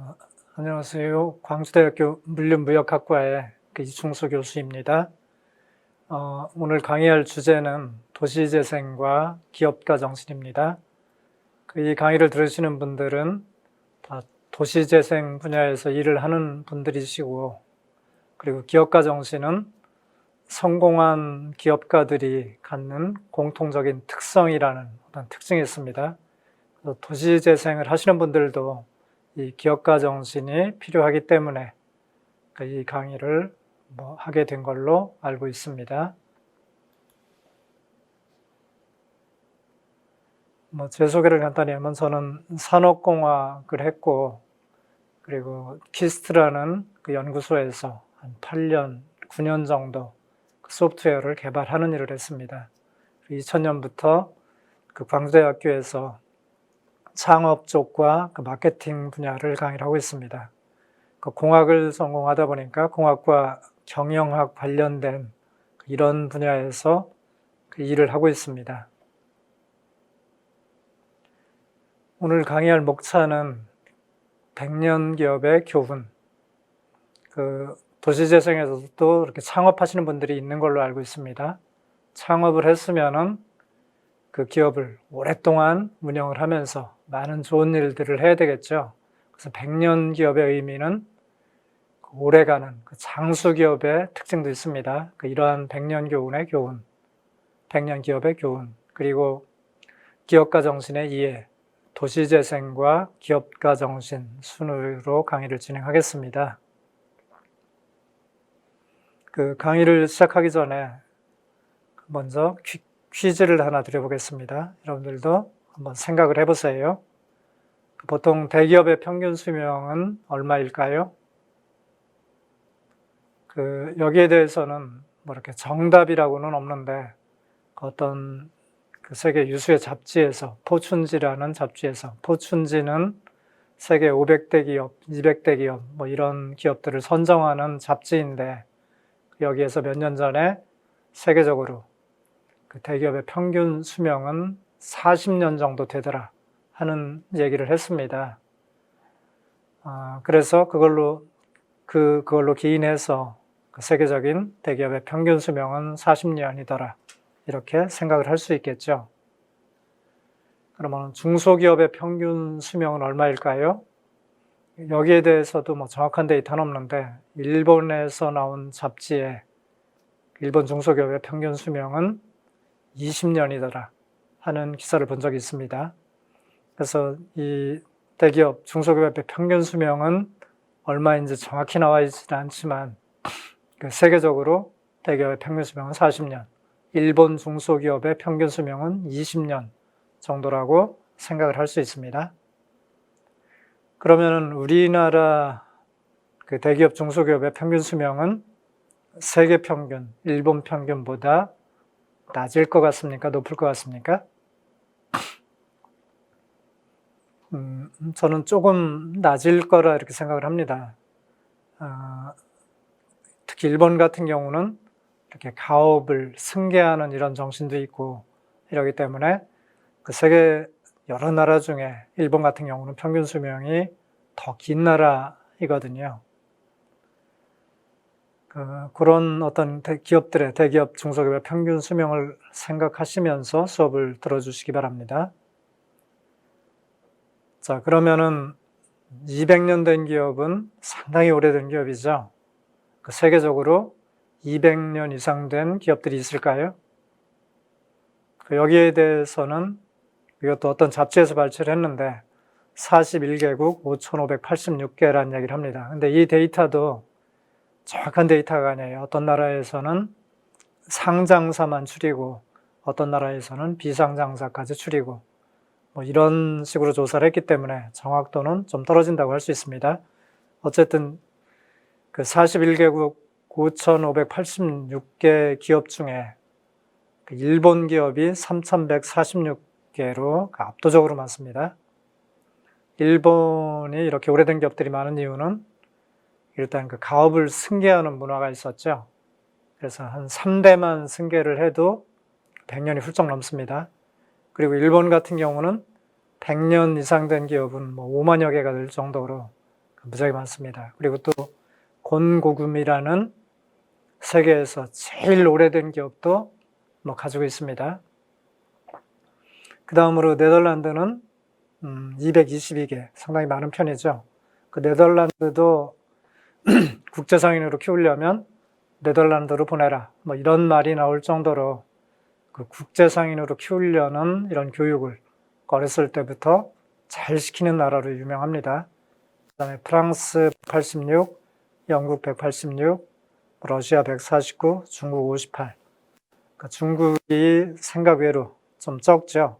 어, 안녕하세요. 광주대학교 물류무역학과의 이충수 교수입니다. 오늘 강의할 주제는 도시재생과 기업가 정신입니다. 이 강의를 들으시는 분들은 다 도시재생 분야에서 일을 하는 분들이시고, 그리고 기업가 정신은 성공한 기업가들이 갖는 공통적인 특성이라는 어떤 특징이 있습니다. 그래서 도시재생을 하시는 분들도 이 기업가 정신이 필요하기 때문에 이 강의를 하게 된 걸로 알고 있습니다. 제 소개를 간단히 하면 저는 산업공학을 했고, 그리고 키스트라는 그 연구소에서 한 8년, 9년 정도 그 소프트웨어를 개발하는 일을 했습니다. 2000년부터 그 광주대학교에서 창업 쪽과 그 마케팅 분야를 강의를 하고 있습니다. 그 공학을 전공하다 보니까 공학과 경영학 관련된 이런 분야에서 그 일을 하고 있습니다. 오늘 강의할 목차는 100년 기업의 교훈. 그 도시재생에서도 이렇게 창업하시는 분들이 있는 걸로 알고 있습니다. 창업을 했으면은 그 기업을 오랫동안 운영을 하면서 많은 좋은 일들을 해야 되겠죠. 그래서 100년 기업의 의미는 오래가는 장수 기업의 특징도 있습니다. 이러한 100년 교훈의 교훈, 100년 기업의 교훈, 그리고 기업가 정신의 이해, 도시재생과 기업가 정신 순으로 강의를 진행하겠습니다. 그 강의를 시작하기 전에 먼저 퀴즈를 하나 드려보겠습니다. 여러분들도 한번 생각을 해보세요. 보통 대기업의 평균 수명은 얼마일까요? 여기에 대해서는 이렇게 정답이라고는 없는데 어떤 세계 유수의 잡지에서 포춘지라는 잡지에서, 포춘지는 세계 500대 기업, 200대 기업 이런 기업들을 선정하는 잡지인데, 여기에서 몇 년 전에 세계적으로 대기업의 평균 수명은 40년 정도 되더라 하는 얘기를 했습니다. 그래서 그걸로 기인해서 세계적인 대기업의 평균 수명은 40년이더라 이렇게 생각을 할 수 있겠죠. 그러면 중소기업의 평균 수명은 얼마일까요? 여기에 대해서도 정확한 데이터는 없는데, 일본에서 나온 잡지에 일본 중소기업의 평균 수명은 20년이더라 하는 기사를 본 적이 있습니다. 그래서 이 대기업, 중소기업의 평균 수명은 얼마인지 정확히 나와 있지는 않지만, 세계적으로 대기업의 평균 수명은 40년, 일본 중소기업의 평균 수명은 20년 정도라고 생각을 할 수 있습니다. 그러면 우리나라 대기업, 중소기업의 평균 수명은 세계 평균, 일본 평균보다 낮을 것 같습니까? 높을 것 같습니까? 저는 조금 낮을 거라 이렇게 생각을 합니다. 특히 일본 같은 경우는 이렇게 가업을 승계하는 이런 정신도 있고 이러기 때문에 세계 여러 나라 중에 일본 같은 경우는 평균 수명이 더 긴 나라이거든요. 그런 어떤 대기업, 중소기업의 평균 수명을 생각하시면서 수업을 들어주시기 바랍니다. 자, 그러면은 200년 된 기업은 상당히 오래된 기업이죠. 세계적으로 200년 이상 된 기업들이 있을까요? 여기에 대해서는 이것도 어떤 잡지에서 발표를 했는데 41개국 5,586개라는 얘기를 합니다. 근데 이 데이터도 정확한 데이터가 아니에요. 어떤 나라에서는 상장사만 추리고 어떤 나라에서는 비상장사까지 추리고 이런 식으로 조사를 했기 때문에 정확도는 좀 떨어진다고 할 수 있습니다. 어쨌든 41개국 5,586개 기업 중에 일본 기업이 3,146개로 압도적으로 많습니다. 일본이 이렇게 오래된 기업들이 많은 이유는 일단 가업을 승계하는 문화가 있었죠. 그래서 한 3대만 승계를 해도 100년이 훌쩍 넘습니다. 그리고 일본 같은 경우는 100년 이상 된 기업은 5만여 개가 될 정도로 무지하게 많습니다. 그리고 또 곤고금이라는 세계에서 제일 오래된 기업도 뭐 가지고 있습니다. 그 다음으로 네덜란드는 222개, 상당히 많은 편이죠. 그 네덜란드도 국제상인으로 키우려면 네덜란드로 보내라, 뭐 이런 말이 나올 정도로 그 국제상인으로 키우려는 이런 교육을 어렸을 때부터 잘 시키는 나라로 유명합니다. 그 다음에 프랑스 186, 영국 186, 러시아 149, 중국 58. 그러니까 중국이 생각 외로 좀 적죠.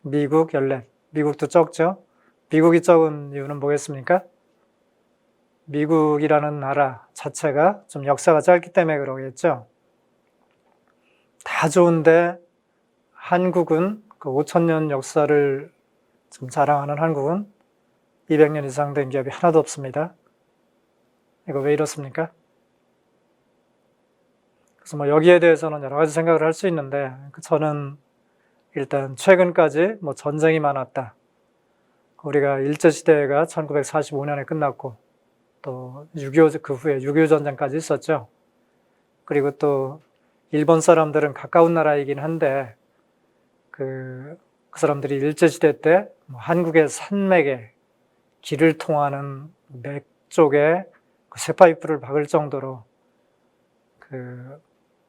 미국 14, 미국도 적죠. 미국이 적은 이유는 뭐겠습니까? 미국이라는 나라 자체가 좀 역사가 짧기 때문에 그러겠죠. 다 좋은데 한국은 그 5,000년 역사를 좀 자랑하는 한국은 200년 이상 된 기업이 하나도 없습니다. 이거 왜 이렇습니까? 그래서 뭐 여기에 대해서는 여러 가지 생각을 할 수 있는데, 저는 일단 최근까지 뭐 전쟁이 많았다. 우리가 일제시대가 1945년에 끝났고, 또 6.25, 그 후에 6.25 전쟁까지 있었죠. 그리고 또 일본 사람들은 가까운 나라이긴 한데, 그 사람들이 일제시대 때 한국의 산맥에 길을 통하는 맥 쪽에 쇠파이프를 박을 정도로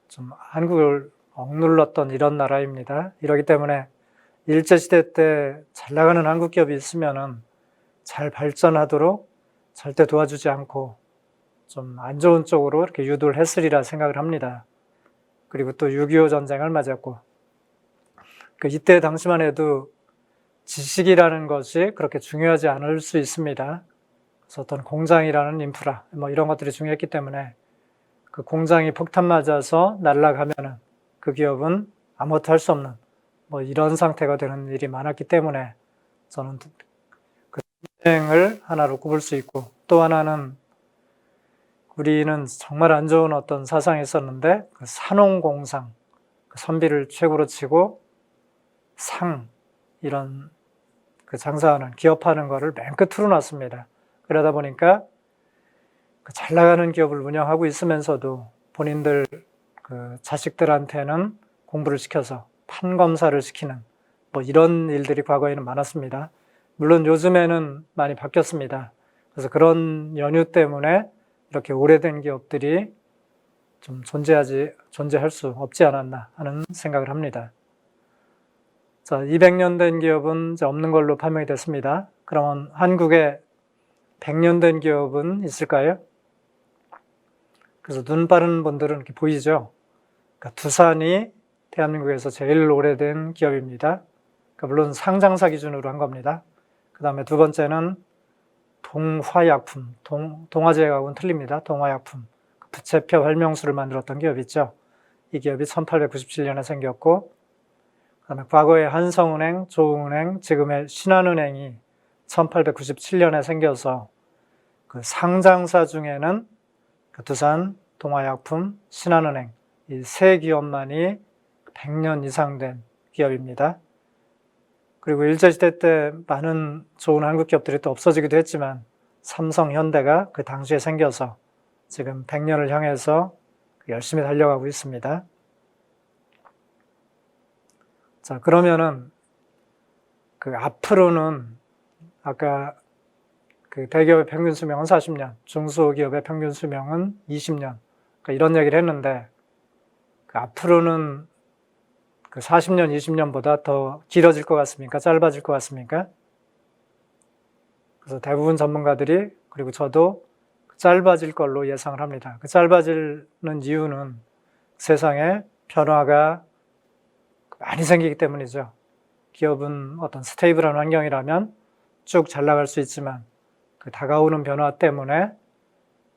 좀 한국을 억눌렀던 이런 나라입니다. 이러기 때문에 일제시대 때 잘 나가는 한국 기업이 있으면은 잘 발전하도록 절대 도와주지 않고 좀 안 좋은 쪽으로 이렇게 유도를 했으리라 생각을 합니다. 그리고 또 6.25 전쟁을 맞았고, 이때 당시만 해도 지식이라는 것이 그렇게 중요하지 않을 수 있습니다. 그래서 어떤 공장이라는 인프라, 뭐 이런 것들이 중요했기 때문에 그 공장이 폭탄 맞아서 날아가면은 그 기업은 아무것도 할 수 없는 뭐 이런 상태가 되는 일이 많았기 때문에 저는 그 전쟁을 하나로 꼽을 수 있고, 또 하나는 우리는 정말 안 좋은 어떤 사상이 있었는데 그 산홍공상, 그 선비를 최고로 치고 상 이런 그 장사하는 기업하는 거를 맨 끝으로 놨습니다. 그러다 보니까 잘 나가는 기업을 운영하고 있으면서도 본인들 그 자식들한테는 공부를 시켜서 판검사를 시키는 뭐 이런 일들이 과거에는 많았습니다. 물론 요즘에는 많이 바뀌었습니다. 그래서 그런 연유 때문에 이렇게 오래된 기업들이 좀 존재할 수 없지 않았나 하는 생각을 합니다. 자, 200년 된 기업은 이제 없는 걸로 판명이 됐습니다. 그러면 한국에 100년 된 기업은 있을까요? 그래서 눈 빠른 분들은 이렇게 보이죠? 그러니까 두산이 대한민국에서 제일 오래된 기업입니다. 그러니까 물론 상장사 기준으로 한 겁니다. 그 다음에 두 번째는 동화약품, 동화제약하고는 틀립니다. 동화약품, 부채표 활명수를 만들었던 기업 있죠. 이 기업이 1897년에 생겼고, 그 다음에 과거에 한성은행, 조흥은행, 지금의 신한은행이 1897년에 생겨서 그 상장사 중에는 두산, 동화약품, 신한은행 이 세 기업만이 100년 이상 된 기업입니다. 그리고 일제시대 때 많은 좋은 한국 기업들이 또 없어지기도 했지만 삼성, 현대가 그 당시에 생겨서 지금 100년을 향해서 열심히 달려가고 있습니다. 자, 그러면은 그 앞으로는 아까 그 대기업의 평균 수명은 40년, 중소기업의 평균 수명은 20년. 그러니까 이런 얘기를 했는데 그 앞으로는 그 40년, 20년보다 더 길어질 것 같습니까? 짧아질 것 같습니까? 그래서 대부분 전문가들이 그리고 저도 짧아질 걸로 예상을 합니다. 그 짧아지는 이유는 세상에 변화가 많이 생기기 때문이죠. 기업은 어떤 스테이블한 환경이라면 쭉 잘 나갈 수 있지만 그 다가오는 변화 때문에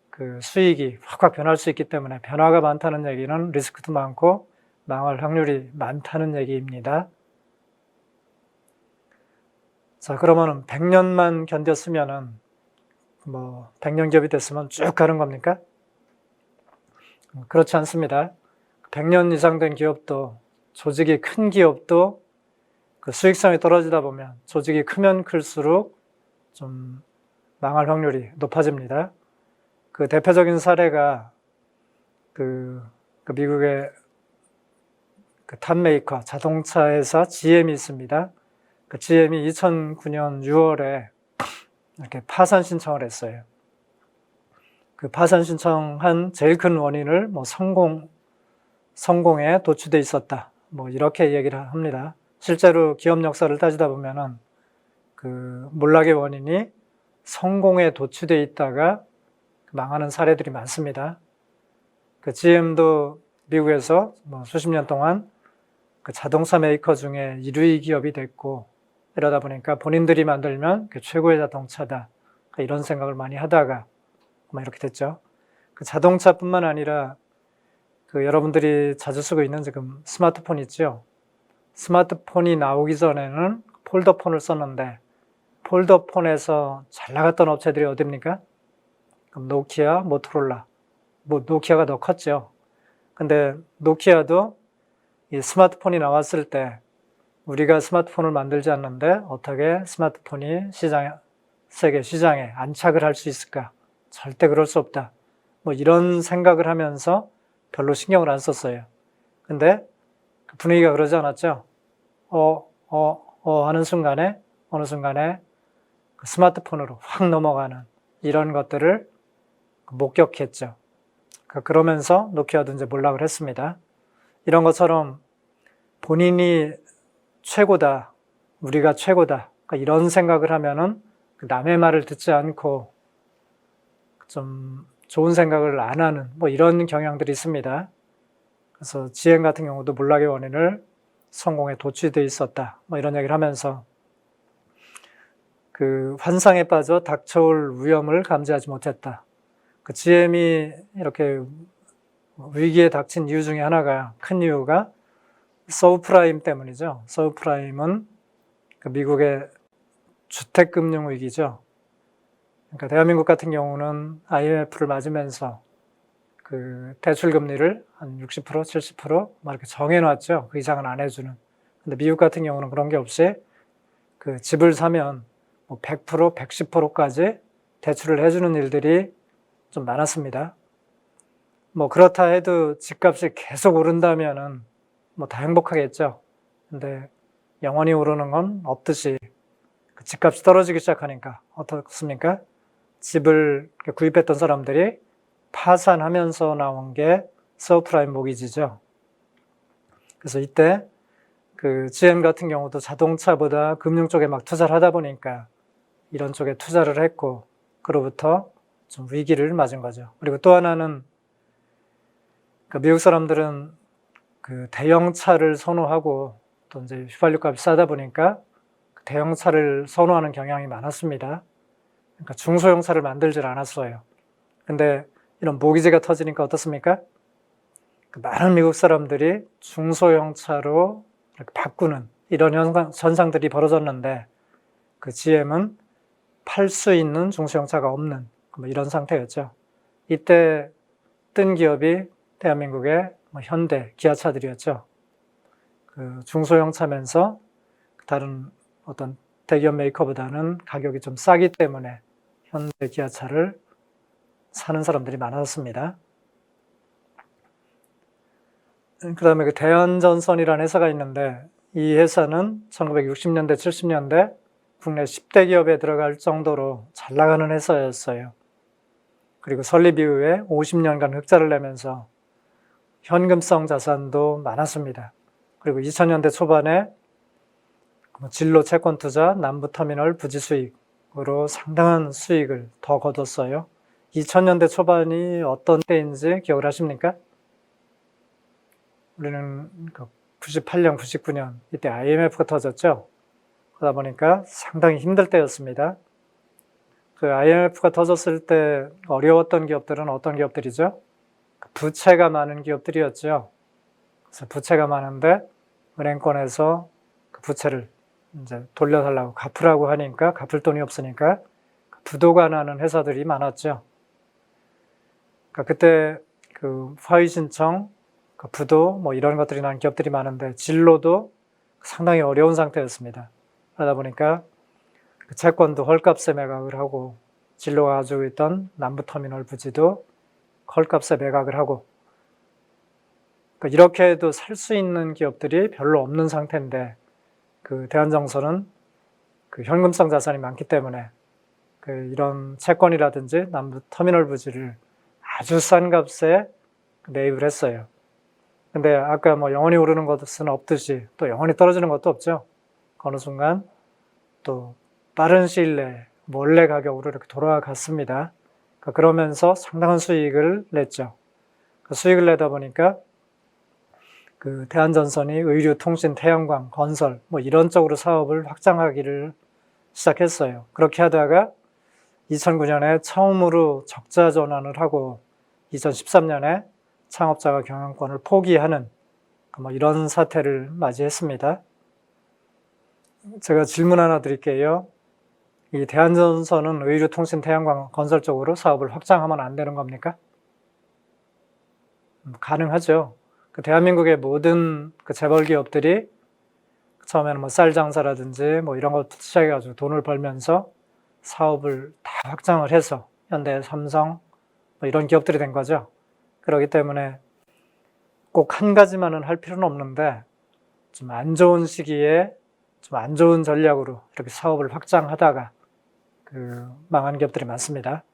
그 수익이 확 변할 수 있기 때문에 변화가 많다는 얘기는 리스크도 많고 망할 확률이 많다는 얘기입니다. 자, 그러면은 100년만 견뎠으면은 뭐 100년 기업이 됐으면 쭉 가는 겁니까? 그렇지 않습니다. 100년 이상 된 기업도 조직이 큰 기업도 그 수익성이 떨어지다 보면 조직이 크면 클수록 좀 망할 확률이 높아집니다. 그 대표적인 사례가 미국의 그 탑메이커 자동차 회사 GM이 있습니다. 그 GM이 2009년 6월에 이렇게 파산 신청을 했어요. 그 파산 신청한 제일 큰 원인을 뭐 성공에 도취돼 있었다. 뭐 이렇게 얘기를 합니다. 실제로 기업 역사를 따지다 보면은 그 몰락의 원인이 성공에 도취돼 있다가 망하는 사례들이 많습니다. 그 GM도 미국에서 뭐 수십 년 동안 그 자동차 메이커 중에 1위 기업이 됐고, 이러다 보니까 본인들이 만들면 그 최고의 자동차다, 이런 생각을 많이 하다가 이렇게 됐죠. 그 자동차뿐만 아니라 그 여러분들이 자주 쓰고 있는 지금 스마트폰 있죠. 스마트폰이 나오기 전에는 폴더폰을 썼는데, 폴더폰에서 잘 나갔던 업체들이 어디입니까? 그럼 노키아, 모토로라. 뭐 노키아가 더 컸죠. 근데 노키아도 이 스마트폰이 나왔을 때 우리가 스마트폰을 만들지 않는데 어떻게 스마트폰이 세계 시장에 안착을 할 수 있을까? 절대 그럴 수 없다. 뭐 이런 생각을 하면서 별로 신경을 안 썼어요. 근데 분위기가 그러지 않았죠? 하는 순간에, 어느 순간에 스마트폰으로 확 넘어가는 이런 것들을 목격했죠. 그러면서 노키아도 이제 몰락을 했습니다. 이런 것처럼 본인이 최고다, 우리가 최고다, 이런 생각을 하면은 남의 말을 듣지 않고 좀 좋은 생각을 안 하는 뭐 이런 경향들이 있습니다. 그래서 GM 같은 경우도 몰락의 원인을 성공에 도취되어 있었다, 뭐 이런 얘기를 하면서 그 환상에 빠져 닥쳐올 위험을 감지하지 못했다. 그 GM이 이렇게 위기에 닥친 이유 중에 하나가, 큰 이유가 서브프라임 때문이죠. 서브프라임은 그 미국의 주택금융 위기죠. 그러니까 대한민국 같은 경우는 IMF를 맞으면서 그 대출금리를 한 60%, 70% 막 이렇게 정해놨죠. 그 이상은 안 해주는. 근데 미국 같은 경우는 그런 게 없이 그 집을 사면 뭐 100%, 110%까지 대출을 해주는 일들이 좀 많았습니다. 뭐 그렇다 해도 집값이 계속 오른다면은 뭐 다 행복하겠죠. 근데 영원히 오르는 건 없듯이 그 집값이 떨어지기 시작하니까 어떻습니까? 집을 구입했던 사람들이 파산하면서 나온 게 서브프라임 모기지죠. 그래서 이때 그 GM 같은 경우도 자동차보다 금융 쪽에 막 투자를 하다 보니까 이런 쪽에 투자를 했고, 그로부터 좀 위기를 맞은 거죠. 그리고 또 하나는 그 미국 사람들은 그 대형차를 선호하고 또 이제 휘발유 값이 싸다 보니까 대형차를 선호하는 경향이 많았습니다. 그러니까 중소형차를 만들질 않았어요. 근데 이런 모기지가 터지니까 어떻습니까? 그 많은 미국 사람들이 중소형차로 이렇게 바꾸는 이런 현상들이 벌어졌는데, 그 GM은 팔 수 있는 중소형차가 없는 뭐 이런 상태였죠. 이때 뜬 기업이 대한민국의 현대, 기아차들이었죠. 그 중소형차면서 다른 어떤 대기업 메이커보다는 가격이 좀 싸기 때문에 현대 기아차를 사는 사람들이 많았습니다. 그 다음에 그 대한전선이라는 회사가 있는데, 이 회사는 1960년대, 70년대 국내 10대 기업에 들어갈 정도로 잘 나가는 회사였어요. 그리고 설립 이후에 50년간 흑자를 내면서 현금성 자산도 많았습니다. 그리고 2000년대 초반에 진로 채권 투자, 남부터미널 부지 수익으로 상당한 수익을 더 거뒀어요. 2000년대 초반이 어떤 때인지 기억을 하십니까? 우리는 98년, 99년 이때 IMF가 터졌죠. 그러다 보니까 상당히 힘들 때였습니다. 그 IMF가 터졌을 때 어려웠던 기업들은 어떤 기업들이죠? 부채가 많은 기업들이었죠. 그래서 부채가 많은데 은행권에서 그 부채를 이제 돌려달라고 갚으라고 하니까 갚을 돈이 없으니까 부도가 나는 회사들이 많았죠. 그러니까 그때 그 화의 신청, 그 부도 뭐 이런 것들이 난 기업들이 많은데 진로도 상당히 어려운 상태였습니다. 그러다 보니까 그 채권도 헐값에 매각을 하고 진로가 가지고 있던 남부터미널 부지도 헐값에 매각을 하고, 이렇게 해도 살 수 있는 기업들이 별로 없는 상태인데, 대한정선은 현금성 자산이 많기 때문에 이런 채권이라든지 남부터미널 부지를 아주 싼 값에 매입을 했어요. 근데 아까 영원히 오르는 것은 없듯이 또 영원히 떨어지는 것도 없죠. 어느 순간 또 빠른 시일 내에 몰래 가격으로 이렇게 돌아갔습니다. 그러면서 상당한 수익을 냈죠. 수익을 내다 보니까 대한전선이 의류, 통신, 태양광, 건설 이런 쪽으로 사업을 확장하기를 시작했어요. 그렇게 하다가 2009년에 처음으로 적자 전환을 하고 2013년에 창업자가 경영권을 포기하는 이런 사태를 맞이했습니다. 제가 질문 하나 드릴게요. 이 대한전선은 의류, 통신, 태양광, 건설 쪽으로 사업을 확장하면 안 되는 겁니까? 가능하죠. 대한민국의 모든 재벌 기업들이 처음에는 쌀 장사라든지 이런 것부터 시작해가지고 돈을 벌면서 사업을 다 확장을 해서 현대, 삼성 이런 기업들이 된 거죠. 그렇기 때문에 꼭 한 가지만은 할 필요는 없는데 좀 안 좋은 시기에 좀 안 좋은 전략으로 이렇게 사업을 확장하다가 망한 기업들이 많습니다.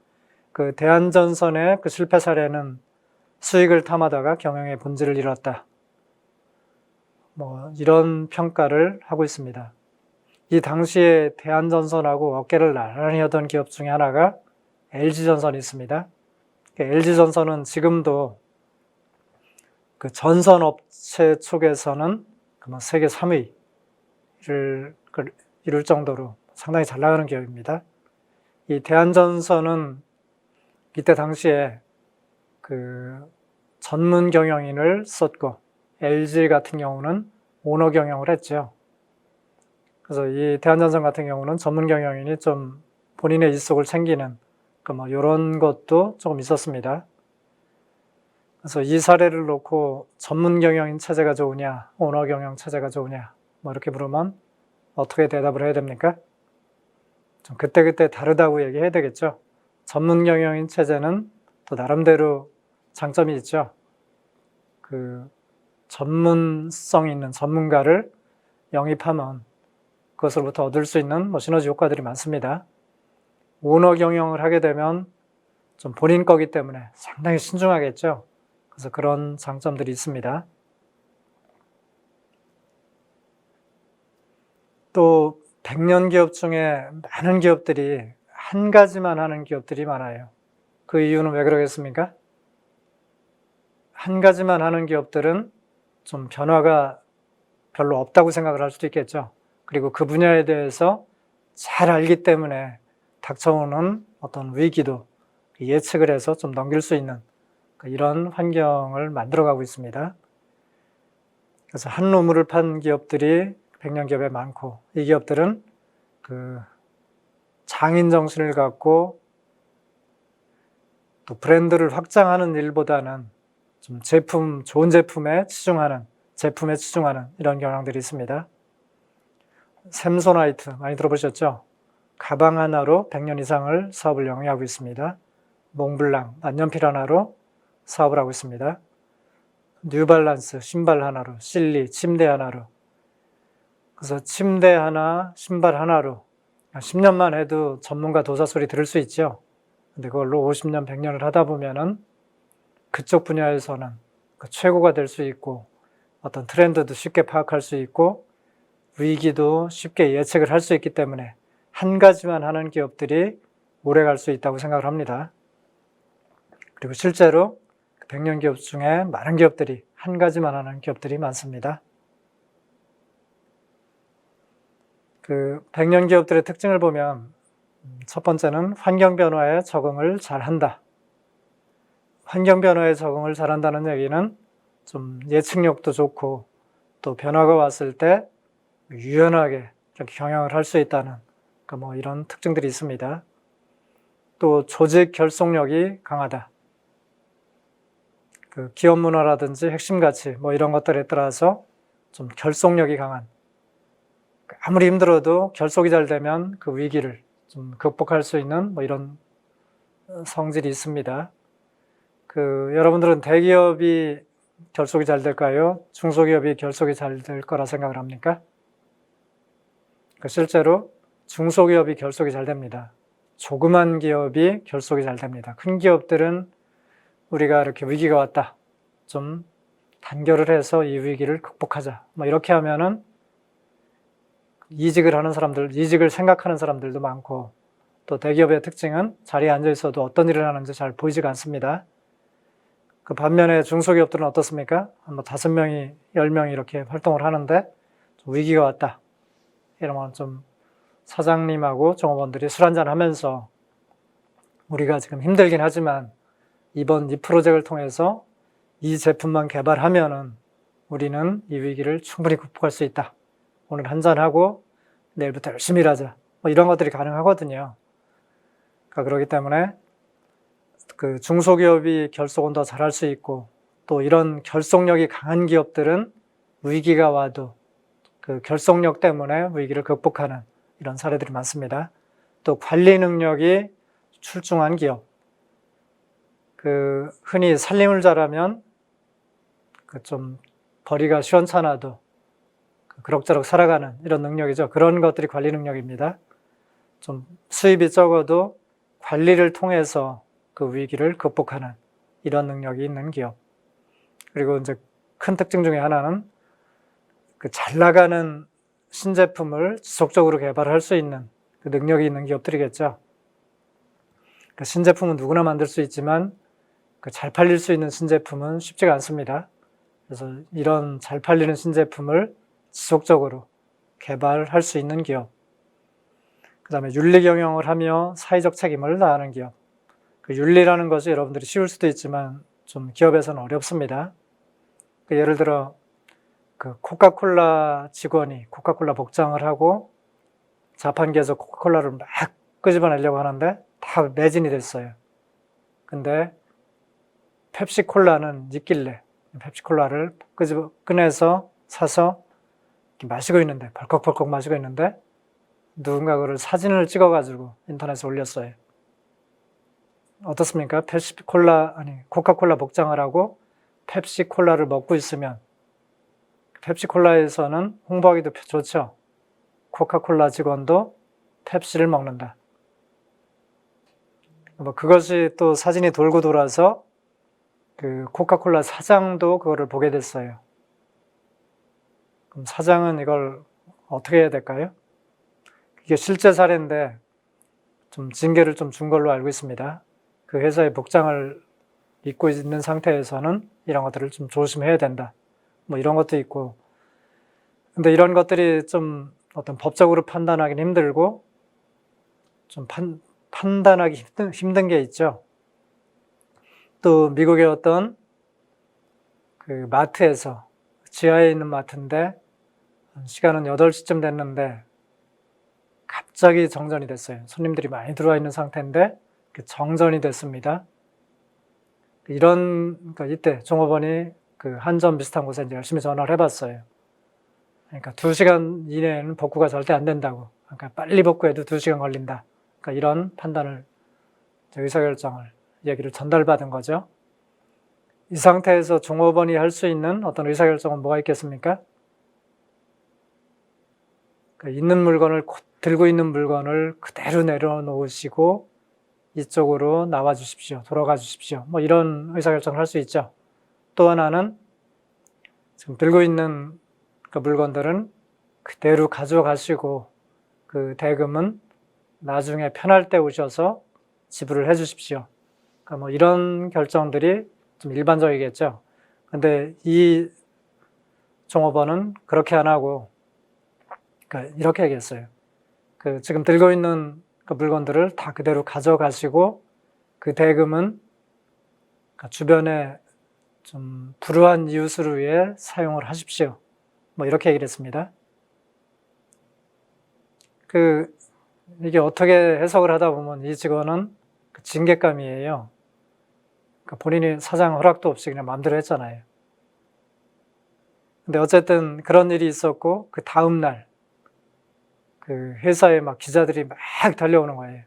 대한전선의 실패 사례는 수익을 탐하다가 경영의 본질을 잃었다. 이런 평가를 하고 있습니다. 이 당시에 대한전선하고 어깨를 나란히 하던 기업 중에 하나가 LG전선이 있습니다. LG전선은 지금도 전선업체 쪽에서는 세계 3위를 이룰 정도로 상당히 잘 나가는 기업입니다. 이 대한전선은 이때 당시에 전문 경영인을 썼고 LG 같은 경우는 오너 경영을 했죠. 그래서 이 대한전선 같은 경우는 전문 경영인이 좀 본인의 일속을 챙기는 이런 것도 조금 있었습니다. 그래서 이 사례를 놓고 전문 경영인 체제가 좋으냐, 오너 경영 체제가 좋으냐, 이렇게 물으면 어떻게 대답을 해야 됩니까? 좀 그때그때 다르다고 얘기해야 되겠죠. 전문 경영인 체제는 또 나름대로 장점이 있죠. 전문성 있는 전문가를 영입하면 그것으로부터 얻을 수 있는 시너지 효과들이 많습니다. 오너 경영을 하게 되면 좀 본인 거기 때문에 상당히 신중하겠죠. 그래서 그런 장점들이 있습니다. 또 100년 기업 중에 많은 기업들이 한 가지만 하는 기업들이 많아요. 그 이유는 왜 그러겠습니까? 한 가지만 하는 기업들은 좀 변화가 별로 없다고 생각을 할 수도 있겠죠. 그리고 그 분야에 대해서 잘 알기 때문에 닥쳐오는 어떤 위기도 예측을 해서 좀 넘길 수 있는 이런 환경을 만들어가고 있습니다. 그래서 한 우물을 판 기업들이 100년 기업에 많고, 이 기업들은 장인 정신을 갖고 또 브랜드를 확장하는 일보다는 좀 좋은 제품에 치중하는 이런 경향들이 있습니다. 샘소나이트 많이 들어보셨죠? 가방 하나로 100년 이상을 사업을 영위하고 있습니다. 몽블랑 만년필 하나로 사업을 하고 있습니다. 뉴발란스 신발 하나로, 실리 침대 하나로. 그래서 침대 하나, 신발 하나로 10년만 해도 전문가 도사 소리 들을 수 있죠. 근데 그걸로 50년, 100년을 하다 보면은 그쪽 분야에서는 최고가 될 수 있고, 어떤 트렌드도 쉽게 파악할 수 있고, 위기도 쉽게 예측을 할 수 있기 때문에 한 가지만 하는 기업들이 오래 갈 수 있다고 생각을 합니다. 그리고 실제로 100년 기업 중에 많은 기업들이 한 가지만 하는 기업들이 많습니다. 100년 기업들의 특징을 보면 첫 번째는 환경 변화에 적응을 잘한다. 환경 변화에 적응을 잘한다는 얘기는 좀 예측력도 좋고 또 변화가 왔을 때 유연하게 이렇게 경영을 할 수 있다는 이런 특징들이 있습니다. 또 조직 결속력이 강하다. 기업 문화라든지 핵심 가치 이런 것들에 따라서 좀 결속력이 강한, 아무리 힘들어도 결속이 잘 되면 그 위기를 좀 극복할 수 있는 이런 성질이 있습니다. 여러분들은 대기업이 결속이 잘 될까요? 중소기업이 결속이 잘 될 거라 생각을 합니까? 실제로 중소기업이 결속이 잘 됩니다. 조그만 기업이 결속이 잘 됩니다. 큰 기업들은 우리가 이렇게 위기가 왔다, 좀 단결을 해서 이 위기를 극복하자, 이렇게 하면은 이직을 하는 사람들, 이직을 생각하는 사람들도 많고, 또 대기업의 특징은 자리에 앉아 있어도 어떤 일을 하는지 잘 보이지가 않습니다. 반면에 중소기업들은 어떻습니까? 한 5명이, 10명이 이렇게 활동을 하는데 좀 위기가 왔다, 이러면 좀 사장님하고 종업원들이 술 한잔 하면서 우리가 지금 힘들긴 하지만 이번 이 프로젝트를 통해서 이 제품만 개발하면은 우리는 이 위기를 충분히 극복할 수 있다. 오늘 한잔하고 내일부터 열심히 일하자. 이런 것들이 가능하거든요. 그렇기 때문에 중소기업이 결속은 더 잘할 수 있고, 또 이런 결속력이 강한 기업들은 위기가 와도 그 결속력 때문에 위기를 극복하는 이런 사례들이 많습니다. 또 관리 능력이 출중한 기업, 흔히 살림을 잘하면 좀 벌이가 시원찮아도 그럭저럭 살아가는 이런 능력이죠. 그런 것들이 관리 능력입니다. 좀 수입이 적어도 관리를 통해서 그 위기를 극복하는 이런 능력이 있는 기업. 그리고 이제 큰 특징 중에 하나는 잘 나가는 신제품을 지속적으로 개발할 수 있는 그 능력이 있는 기업들이겠죠. 신제품은 누구나 만들 수 있지만 잘 팔릴 수 있는 신제품은 쉽지가 않습니다. 그래서 이런 잘 팔리는 신제품을 지속적으로 개발할 수 있는 기업. 그 다음에 윤리 경영을 하며 사회적 책임을 다하는 기업. 윤리라는 것이 여러분들이 쉬울 수도 있지만 좀 기업에서는 어렵습니다. 예를 들어 코카콜라 직원이 코카콜라 복장을 하고 자판기에서 코카콜라를 막 끄집어내려고 하는데 다 매진이 됐어요. 근데 펩시콜라는 있길래 펩시콜라를 꺼내서 사서 마시고 있는데, 벌컥벌컥 마시고 있는데 누군가 그걸 사진을 찍어가지고 인터넷에 올렸어요. 어떻습니까? 코카콜라 복장을 하고 펩시콜라를 먹고 있으면 펩시콜라에서는 홍보하기도 좋죠. 코카콜라 직원도 펩시를 먹는다. 그것이 또 사진이 돌고 돌아서 코카콜라 사장도 그거를 보게 됐어요. 그럼 사장은 이걸 어떻게 해야 될까요? 이게 실제 사례인데 좀 징계를 좀 준 걸로 알고 있습니다. 그 회사의 복장을 입고 있는 상태에서는 이런 것들을 좀 조심해야 된다. 이런 것도 있고. 근데 이런 것들이 좀 어떤 법적으로 판단하기는 힘들고 좀 판단하기 힘든 게 있죠. 또 미국의 어떤 마트에서, 지하에 있는 마트인데 시간은 8시쯤 됐는데 갑자기 정전이 됐어요. 손님들이 많이 들어와 있는 상태인데 정전이 됐습니다. 그러니까 이때 종업원이 한전 비슷한 곳에 이제 열심히 전화를 해봤어요. 그러니까 2시간 이내에는 복구가 절대 안 된다고. 그러니까 빨리 복구해도 2시간 걸린다. 그러니까 이런 판단을, 의사결정을, 얘기를 전달받은 거죠. 이 상태에서 종업원이 할 수 있는 어떤 의사결정은 뭐가 있겠습니까? 들고 있는 물건을 그대로 내려놓으시고 이쪽으로 나와 주십시오. 돌아가 주십시오. 이런 의사결정을 할 수 있죠. 또 하나는 지금 들고 있는 물건들은 그대로 가져가시고 그 대금은 나중에 편할 때 오셔서 지불을 해 주십시오. 그러니까 이런 결정들이 좀 일반적이겠죠. 근데 이 종업원은 그렇게 안 하고 이렇게 얘기했어요. 지금 들고 있는 물건들을 다 그대로 가져가시고 그 대금은 주변에 좀 불우한 이웃을 위해 사용을 하십시오. 이렇게 얘기를 했습니다. 이게 어떻게 해석을 하다 보면 이 직원은 징계감이에요. 본인이 사장 허락도 없이 그냥 마음대로 했잖아요. 근데 어쨌든 그런 일이 있었고 그 다음 날 회사에 막 기자들이 막 달려오는 거예요.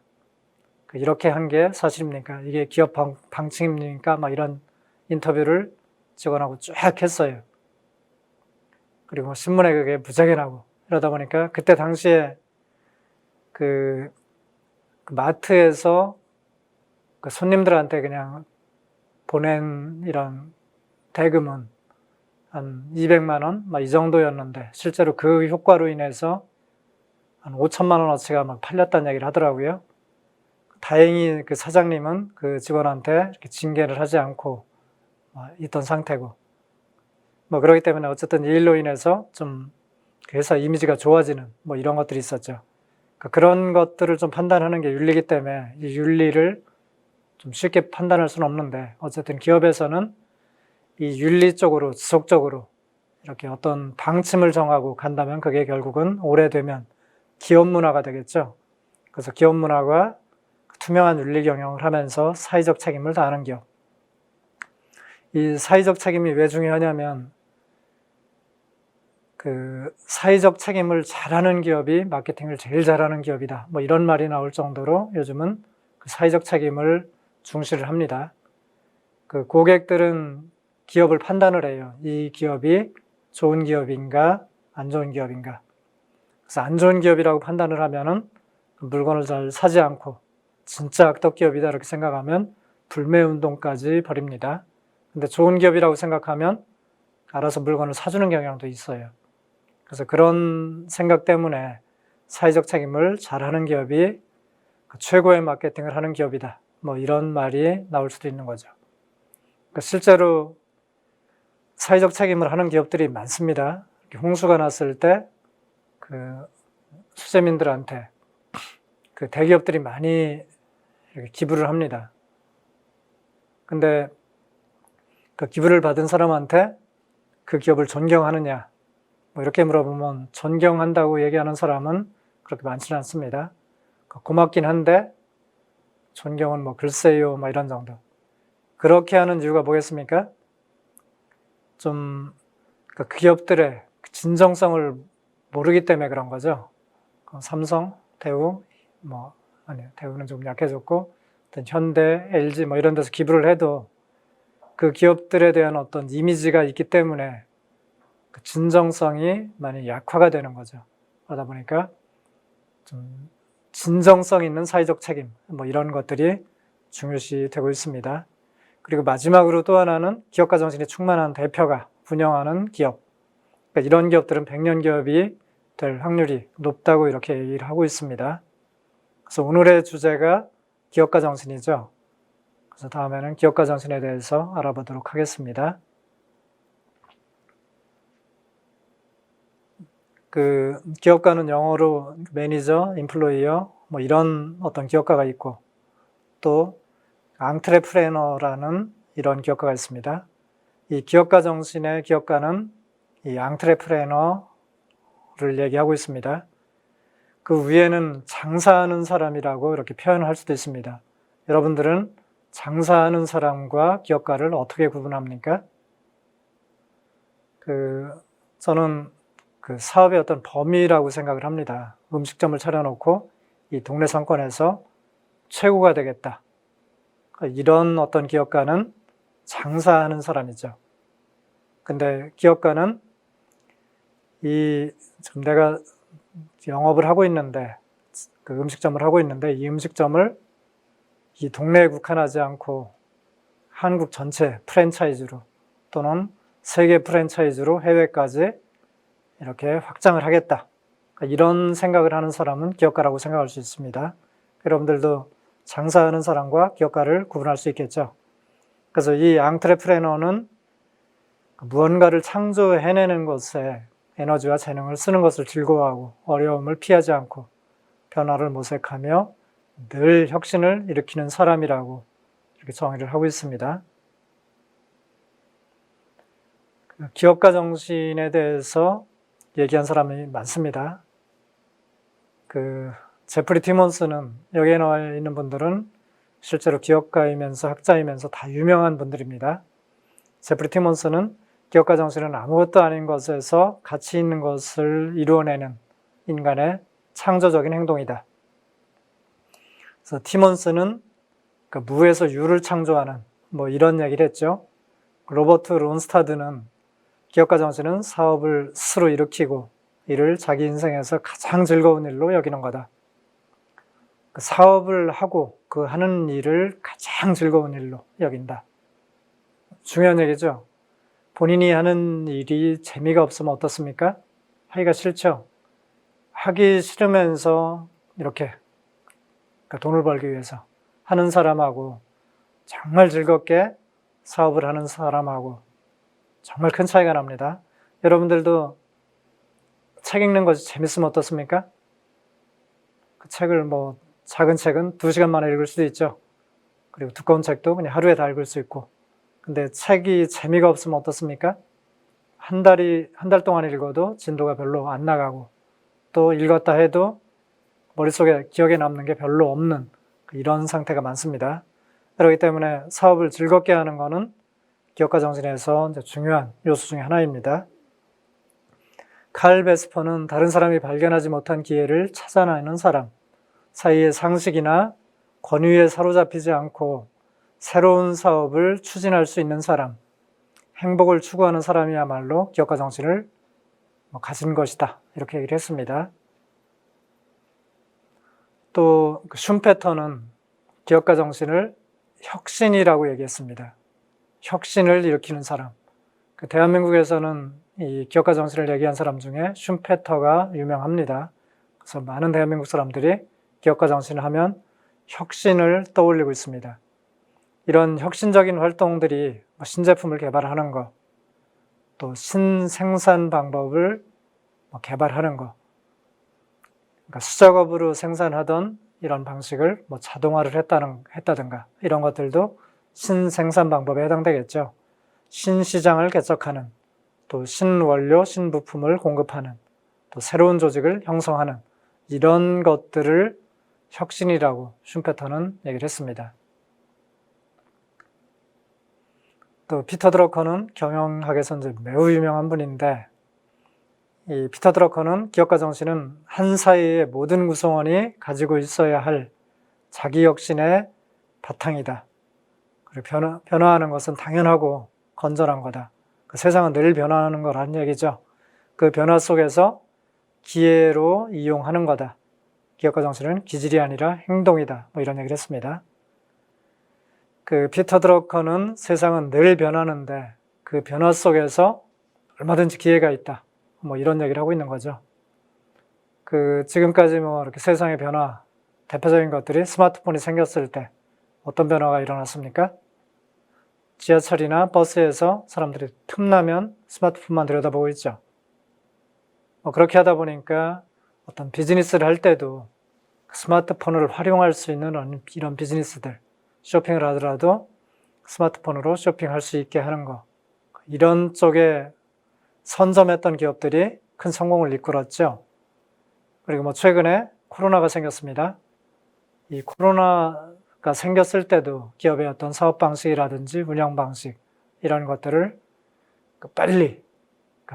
이렇게 한 게 사실입니까? 이게 기업 방침입니까? 막 이런 인터뷰를 직원하고 쫙 했어요. 그리고 신문에 그게 무지하게 나고 이러다 보니까 그때 당시에 그 마트에서 그 손님들한테 그냥 보낸 이런 대금은 한 200만 원? 막 이 정도였는데 실제로 그 효과로 인해서 한 5천만 원어치가 막 팔렸다는 얘기를 하더라고요. 다행히 그 사장님은 그 직원한테 이렇게 징계를 하지 않고 있던 상태고, 뭐 그렇기 때문에 어쨌든 이 일로 인해서 좀 회사 이미지가 좋아지는 뭐 이런 것들이 있었죠. 그런 것들을 좀 판단하는 게 윤리이기 때문에 이 윤리를 좀 쉽게 판단할 수는 없는데, 어쨌든 기업에서는 이 윤리 쪽으로 지속적으로 이렇게 어떤 방침을 정하고 간다면 그게 결국은 오래되면 기업 문화가 되겠죠. 그래서 기업 문화가 투명한 윤리 경영을 하면서 사회적 책임을 다하는 기업. 이 사회적 책임이 왜 중요하냐면 그 사회적 책임을 잘하는 기업이 마케팅을 제일 잘하는 기업이다. 뭐 이런 말이 나올 정도로 요즘은 그 사회적 책임을 중시를 합니다. 그 고객들은 기업을 판단을 해요. 이 기업이 좋은 기업인가, 안 좋은 기업인가. 그래서 안 좋은 기업이라고 판단을 하면은 물건을 잘 사지 않고 진짜 악덕 기업이다 이렇게 생각하면 불매 운동까지 벌입니다. 근데 좋은 기업이라고 생각하면 알아서 물건을 사주는 경향도 있어요. 그래서 그런 생각 때문에 사회적 책임을 잘하는 기업이 최고의 마케팅을 하는 기업이다. 뭐 이런 말이 나올 수도 있는 거죠. 실제로 사회적 책임을 하는 기업들이 많습니다. 홍수가 났을 때 그 수재민들한테 그 대기업들이 많이 이렇게 기부를 합니다. 근데 그 기부를 받은 사람한테 그 기업을 존경하느냐, 뭐 이렇게 물어보면 존경한다고 얘기하는 사람은 그렇게 많지는 않습니다. 고맙긴 한데 존경은 뭐 글쎄요, 뭐 이런 정도. 그렇게 하는 이유가 뭐겠습니까? 좀 그 기업들의 진정성을 모르기 때문에 그런 거죠. 삼성, 대우, 뭐 아니요, 대우는 좀 약해졌고, 현대, LG 뭐 이런 데서 기부를 해도 그 기업들에 대한 어떤 이미지가 있기 때문에 그 진정성이 많이 약화가 되는 거죠. 그러다 보니까 좀 진정성 있는 사회적 책임, 뭐 이런 것들이 중요시 되고 있습니다. 그리고 마지막으로 또 하나는 기업가 정신이 충만한 대표가 운영하는 기업. 그러니까 이런 기업들은 100년 기업이 될 확률이 높다고 이렇게 얘기를 하고 있습니다. 그래서 오늘의 주제가 기업가 정신이죠. 그래서 다음에는 기업가 정신에 대해서 알아보도록 하겠습니다. 그 기업가는 영어로 매니저, 임플로이어 뭐 이런 어떤 기업가가 있고, 또 앙트레프레너라는 이런 기업가가 있습니다. 이 기업가 정신의 기업가는 이 앙트레프레너를 얘기하고 있습니다. 그 위에는 장사하는 사람이라고 이렇게 표현을 할 수도 있습니다. 여러분들은 장사하는 사람과 기업가를 어떻게 구분합니까? 저는 그 사업의 어떤 범위라고 생각을 합니다. 음식점을 차려놓고 이 동네 상권에서 최고가 되겠다. 이런 어떤 기업가는 장사하는 사람이죠. 근데 기업가는 지금 내가 영업을 하고 있는데, 그 음식점을 하고 있는데, 이 음식점을 이 동네에 국한하지 않고 한국 전체 프랜차이즈로 또는 세계 프랜차이즈로 해외까지 이렇게 확장을 하겠다. 이런 생각을 하는 사람은 기업가라고 생각할 수 있습니다. 여러분들도 장사하는 사람과 기업가를 구분할 수 있겠죠. 그래서 이 앙트레프레너는 무언가를 창조해내는 것에 에너지와 재능을 쓰는 것을 즐거워하고 어려움을 피하지 않고 변화를 모색하며 늘 혁신을 일으키는 사람이라고 이렇게 정의를 하고 있습니다. 기업가 정신에 대해서 얘기한 사람이 많습니다. 제프리 티몬스는, 여기에 나와 있는 분들은 실제로 기업가이면서 학자이면서 다 유명한 분들입니다. 제프리 티몬스는 기업가 정신은 아무것도 아닌 것에서 가치 있는 것을 이루어내는 인간의 창조적인 행동이다. 그래서 티몬스는 그 무에서 유를 창조하는 뭐 이런 얘기를 했죠. 로버트 론스타드는 기업가 정신은 사업을 스스로 일으키고 이를 자기 인생에서 가장 즐거운 일로 여기는 거다. 그 사업을 하고 그 하는 일을 가장 즐거운 일로 여긴다. 중요한 얘기죠. 본인이 하는 일이 재미가 없으면 어떻습니까? 하기가 싫죠. 하기 싫으면서 이렇게 돈을 벌기 위해서 하는 사람하고 정말 즐겁게 사업을 하는 사람하고 정말 큰 차이가 납니다. 여러분들도 책 읽는 것이 재밌으면 어떻습니까? 그 책을 작은 책은 2시간 만에 읽을 수도 있죠. 그리고 두꺼운 책도 그냥 하루에 다 읽을 수 있고. 근데 책이 재미가 없으면 어떻습니까? 한 달 동안 읽어도 진도가 별로 안 나가고 또 읽었다 해도 머릿속에 기억에 남는 게 별로 없는 이런 상태가 많습니다. 그렇기 때문에 사업을 즐겁게 하는 것은 기업가 정신에서 중요한 요소 중에 하나입니다. 칼 베스퍼는 다른 사람이 발견하지 못한 기회를 찾아내는 사람, 사이의 상식이나 권위에 사로잡히지 않고 새로운 사업을 추진할 수 있는 사람, 행복을 추구하는 사람이야말로 기업가 정신을 가진 것이다. 이렇게 얘기를 했습니다. 또 슌페터는 기업가 정신을 혁신이라고 얘기했습니다. 혁신을 일으키는 사람. 대한민국에서는 이 기업가 정신을 얘기한 사람 중에 슌페터가 유명합니다. 그래서 많은 대한민국 사람들이 기업가 정신을 하면 혁신을 떠올리고 있습니다. 이런 혁신적인 활동들이 신제품을 개발하는 것, 또 신생산 방법을 개발하는 것, 그러니까 수작업으로 생산하던 이런 방식을 자동화를 했다든가 이런 것들도 신생산 방법에 해당되겠죠. 신시장을 개척하는, 또 신원료, 신부품을 공급하는, 또 새로운 조직을 형성하는 이런 것들을 혁신이라고 슌페터는 얘기를 했습니다. 또 피터 드러커는 경영학에서 매우 유명한 분인데 이 피터 드러커는 기업가 정신은 한 사회의 모든 구성원이 가지고 있어야 할 자기 혁신의 바탕이다. 그리고 변화하는 것은 당연하고 건전한 거다. 그 세상은 늘 변화하는 거라는 얘기죠. 그 변화 속에서 기회로 이용하는 거다. 기업가 정신은 기질이 아니라 행동이다. 이런 얘기를 했습니다. 그 피터 드러커는 세상은 늘 변하는데 그 변화 속에서 얼마든지 기회가 있다. 이런 얘기를 하고 있는 거죠. 지금까지 이렇게 세상의 변화, 대표적인 것들이 스마트폰이 생겼을 때 어떤 변화가 일어났습니까? 지하철이나 버스에서 사람들이 틈나면 스마트폰만 들여다보고 있죠. 그렇게 하다 보니까 어떤 비즈니스를 할 때도 스마트폰을 활용할 수 있는 이런 비즈니스들, 쇼핑을 하더라도 스마트폰으로 쇼핑할 수 있게 하는 것, 이런 쪽에 선점했던 기업들이 큰 성공을 이끌었죠. 그리고 최근에 코로나가 생겼습니다. 이 코로나가 생겼을 때도 기업의 어떤 사업 방식이라든지 운영 방식 이런 것들을 빨리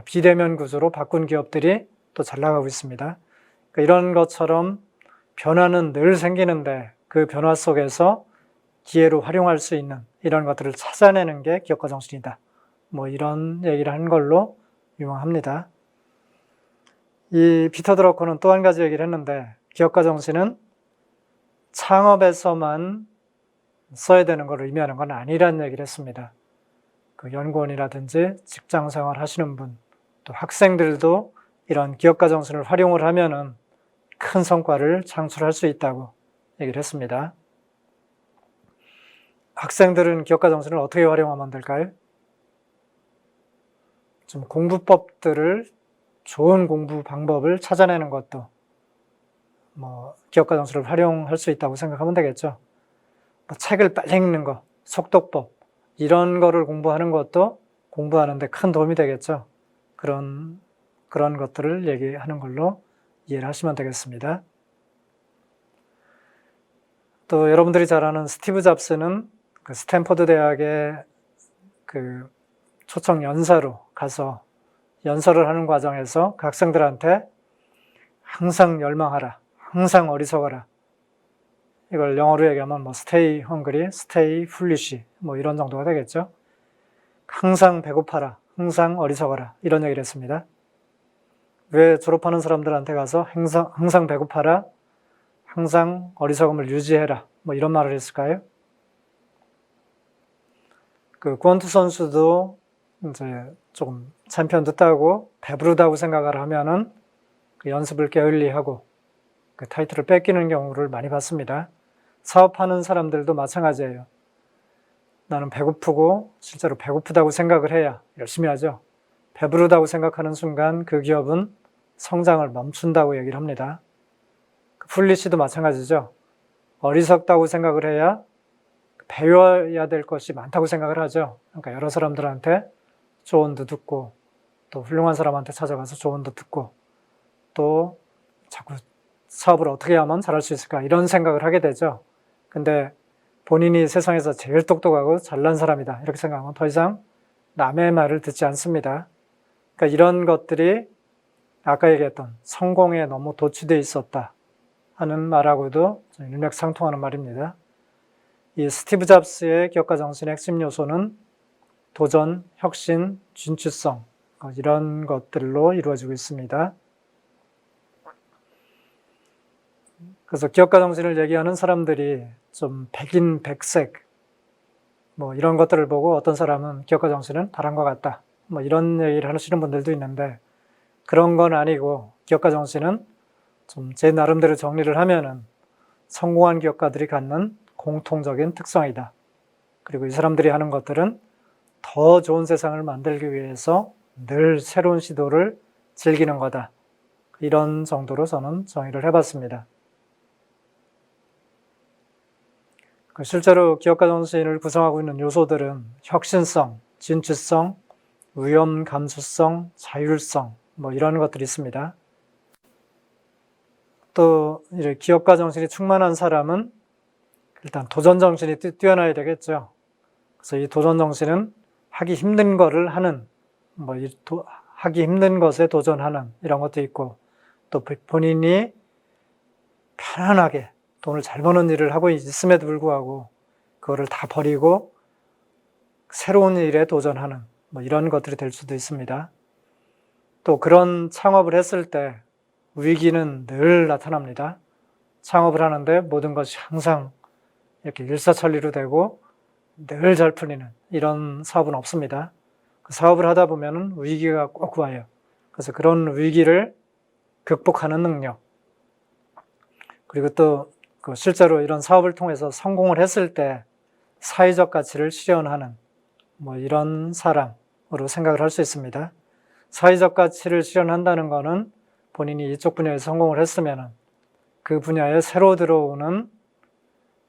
비대면 구조로 바꾼 기업들이 또 잘 나가고 있습니다. 이런 것처럼 변화는 늘 생기는데 그 변화 속에서 기회로 활용할 수 있는 이런 것들을 찾아내는 게 기업가 정신이다. 이런 얘기를 한 걸로 유명합니다. 이 피터 드러커는 또 한 가지 얘기를 했는데 기업가 정신은 창업에서만 써야 되는 걸 의미하는 건 아니라는 얘기를 했습니다. 연구원이라든지 직장 생활 하시는 분, 또 학생들도 이런 기업가 정신을 활용을 하면은 큰 성과를 창출할 수 있다고 얘기를 했습니다. 학생들은 기업가 정신을 어떻게 활용하면 될까요? 좀 공부법들을, 좋은 공부 방법을 찾아내는 것도 기업가 정신을 활용할 수 있다고 생각하면 되겠죠. 책을 빨리 읽는 것, 속독법 이런 거를 공부하는 것도 공부하는데 큰 도움이 되겠죠. 그런 것들을 얘기하는 걸로 이해를 하시면 되겠습니다. 또 여러분들이 잘 아는 스티브 잡스는 스탠퍼드 대학의 초청 연사로 가서 연설을 하는 과정에서 그 학생들한테 항상 열망하라, 항상 어리석어라, 이걸 영어로 얘기하면 뭐 stay hungry, stay foolish 뭐 이런 정도가 되겠죠. 항상 배고파라, 항상 어리석어라 이런 얘기를 했습니다. 왜 졸업하는 사람들한테 가서 항상 배고파라, 항상 어리석음을 유지해라 뭐 이런 말을 했을까요? 그 권투 선수도 이제 조금 챔피언 됐다고 배부르다고 생각을 하면은 그 연습을 게을리하고 그 타이틀을 뺏기는 경우를 많이 봤습니다. 사업하는 사람들도 마찬가지예요. 나는 배고프고 실제로 배고프다고 생각을 해야 열심히 하죠. 배부르다고 생각하는 순간 그 기업은 성장을 멈춘다고 얘기를 합니다. 풀리시도 마찬가지죠. 어리석다고 생각을 해야 배워야 될 것이 많다고 생각을 하죠. 그러니까 여러 사람들한테 조언도 듣고 또 훌륭한 사람한테 찾아가서 조언도 듣고 또 자꾸 사업을 어떻게 하면 잘할 수 있을까 이런 생각을 하게 되죠. 근데 본인이 세상에서 제일 똑똑하고 잘난 사람이다 이렇게 생각하면 더 이상 남의 말을 듣지 않습니다. 그러니까 이런 것들이 아까 얘기했던 성공에 너무 도취되어 있었다 하는 말하고도 일맥상통하는 말입니다. 이 스티브 잡스의 기업가 정신의 핵심 요소는 도전, 혁신, 진취성 이런 것들로 이루어지고 있습니다. 그래서 기업가 정신을 얘기하는 사람들이 좀 백인백색 뭐 이런 것들을 보고 어떤 사람은 기업가 정신은 다른것 같다 뭐 이런 얘기를 하시는 분들도 있는데 그런 건 아니고 기업가 정신은 좀 제 나름대로 정리를 하면은 성공한 기업가들이 갖는 공통적인 특성이다. 그리고 이 사람들이 하는 것들은 더 좋은 세상을 만들기 위해서 늘 새로운 시도를 즐기는 거다. 이런 정도로 저는 정의를 해봤습니다. 실제로 기업가 정신을 구성하고 있는 요소들은 혁신성, 진취성, 위험 감수성, 자율성 뭐 이런 것들이 있습니다. 또 이제 기업가 정신이 충만한 사람은 일단 도전 정신이 뛰어나야 되겠죠. 그래서 이 도전 정신은 하기 힘든 거를 하는, 하기 힘든 것에 도전하는 이런 것도 있고, 또 본인이 편안하게 돈을 잘 버는 일을 하고 있음에도 불구하고 그거를 다 버리고 새로운 일에 도전하는 뭐 이런 것들이 될 수도 있습니다. 또 그런 창업을 했을 때 위기는 늘 나타납니다. 창업을 하는데 모든 것이 항상 이렇게 일사천리로 되고 늘 잘 풀리는 이런 사업은 없습니다. 그 사업을 하다 보면 위기가 꼭 와요. 그래서 그런 위기를 극복하는 능력, 그리고 또 실제로 이런 사업을 통해서 성공을 했을 때 사회적 가치를 실현하는 뭐 이런 사람으로 생각을 할 수 있습니다. 사회적 가치를 실현한다는 것은 본인이 이쪽 분야에서 성공을 했으면 그 분야에 새로 들어오는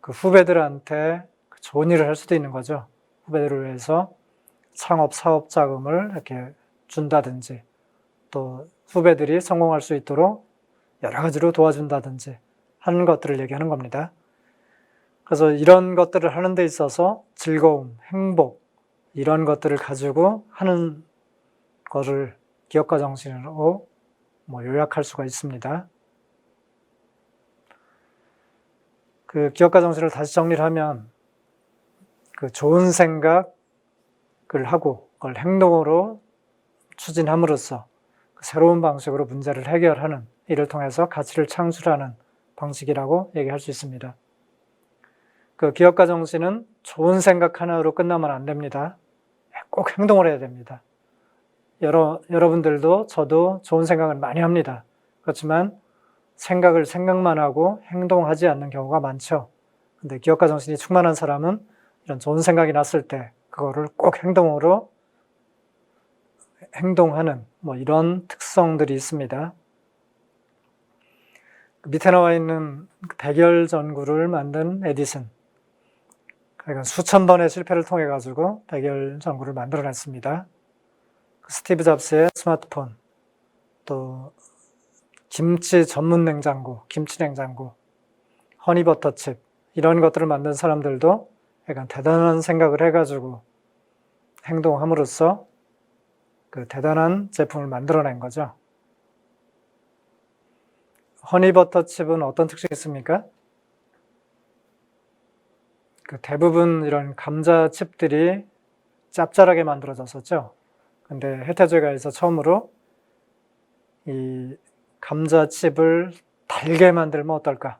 그 후배들한테 좋은 일을 할 수도 있는 거죠. 후배들을 위해서 창업 사업 자금을 이렇게 준다든지 또 후배들이 성공할 수 있도록 여러 가지로 도와준다든지 하는 것들을 얘기하는 겁니다. 그래서 이런 것들을 하는 데 있어서 즐거움, 행복 이런 것들을 가지고 하는 것을 기업가 정신으로 요약할 수가 있습니다. 그 기업가 정신을 다시 정리를 하면 그 좋은 생각을 하고 그걸 행동으로 추진함으로써 새로운 방식으로 문제를 해결하는 이를 통해서 가치를 창출하는 방식이라고 얘기할 수 있습니다. 그 기업가 정신은 좋은 생각 하나로 끝나면 안 됩니다. 꼭 행동을 해야 됩니다. 여러분들도 저도 좋은 생각을 많이 합니다. 그렇지만 생각을 생각만 하고 행동하지 않는 경우가 많죠. 근데 기업가 정신이 충만한 사람은 이런 좋은 생각이 났을 때 그거를 꼭 행동으로 행동하는 이런 특성들이 있습니다. 밑에 나와 있는 백열 전구를 만든 에디슨, 그러니까 수천 번의 실패를 통해 가지고 백열 전구를 만들어냈습니다. 스티브 잡스의 스마트폰, 또 김치 전문 냉장고, 김치 냉장고, 허니버터칩 이런 것들을 만든 사람들도 약간 대단한 생각을 해가지고 행동함으로써 그 대단한 제품을 만들어낸 거죠. 허니버터칩은 어떤 특징이 있습니까? 그 대부분 이런 감자칩들이 짭짤하게 만들어졌었죠. 근데 혜태제과에서 처음으로 이 감자칩을 달게 만들면 어떨까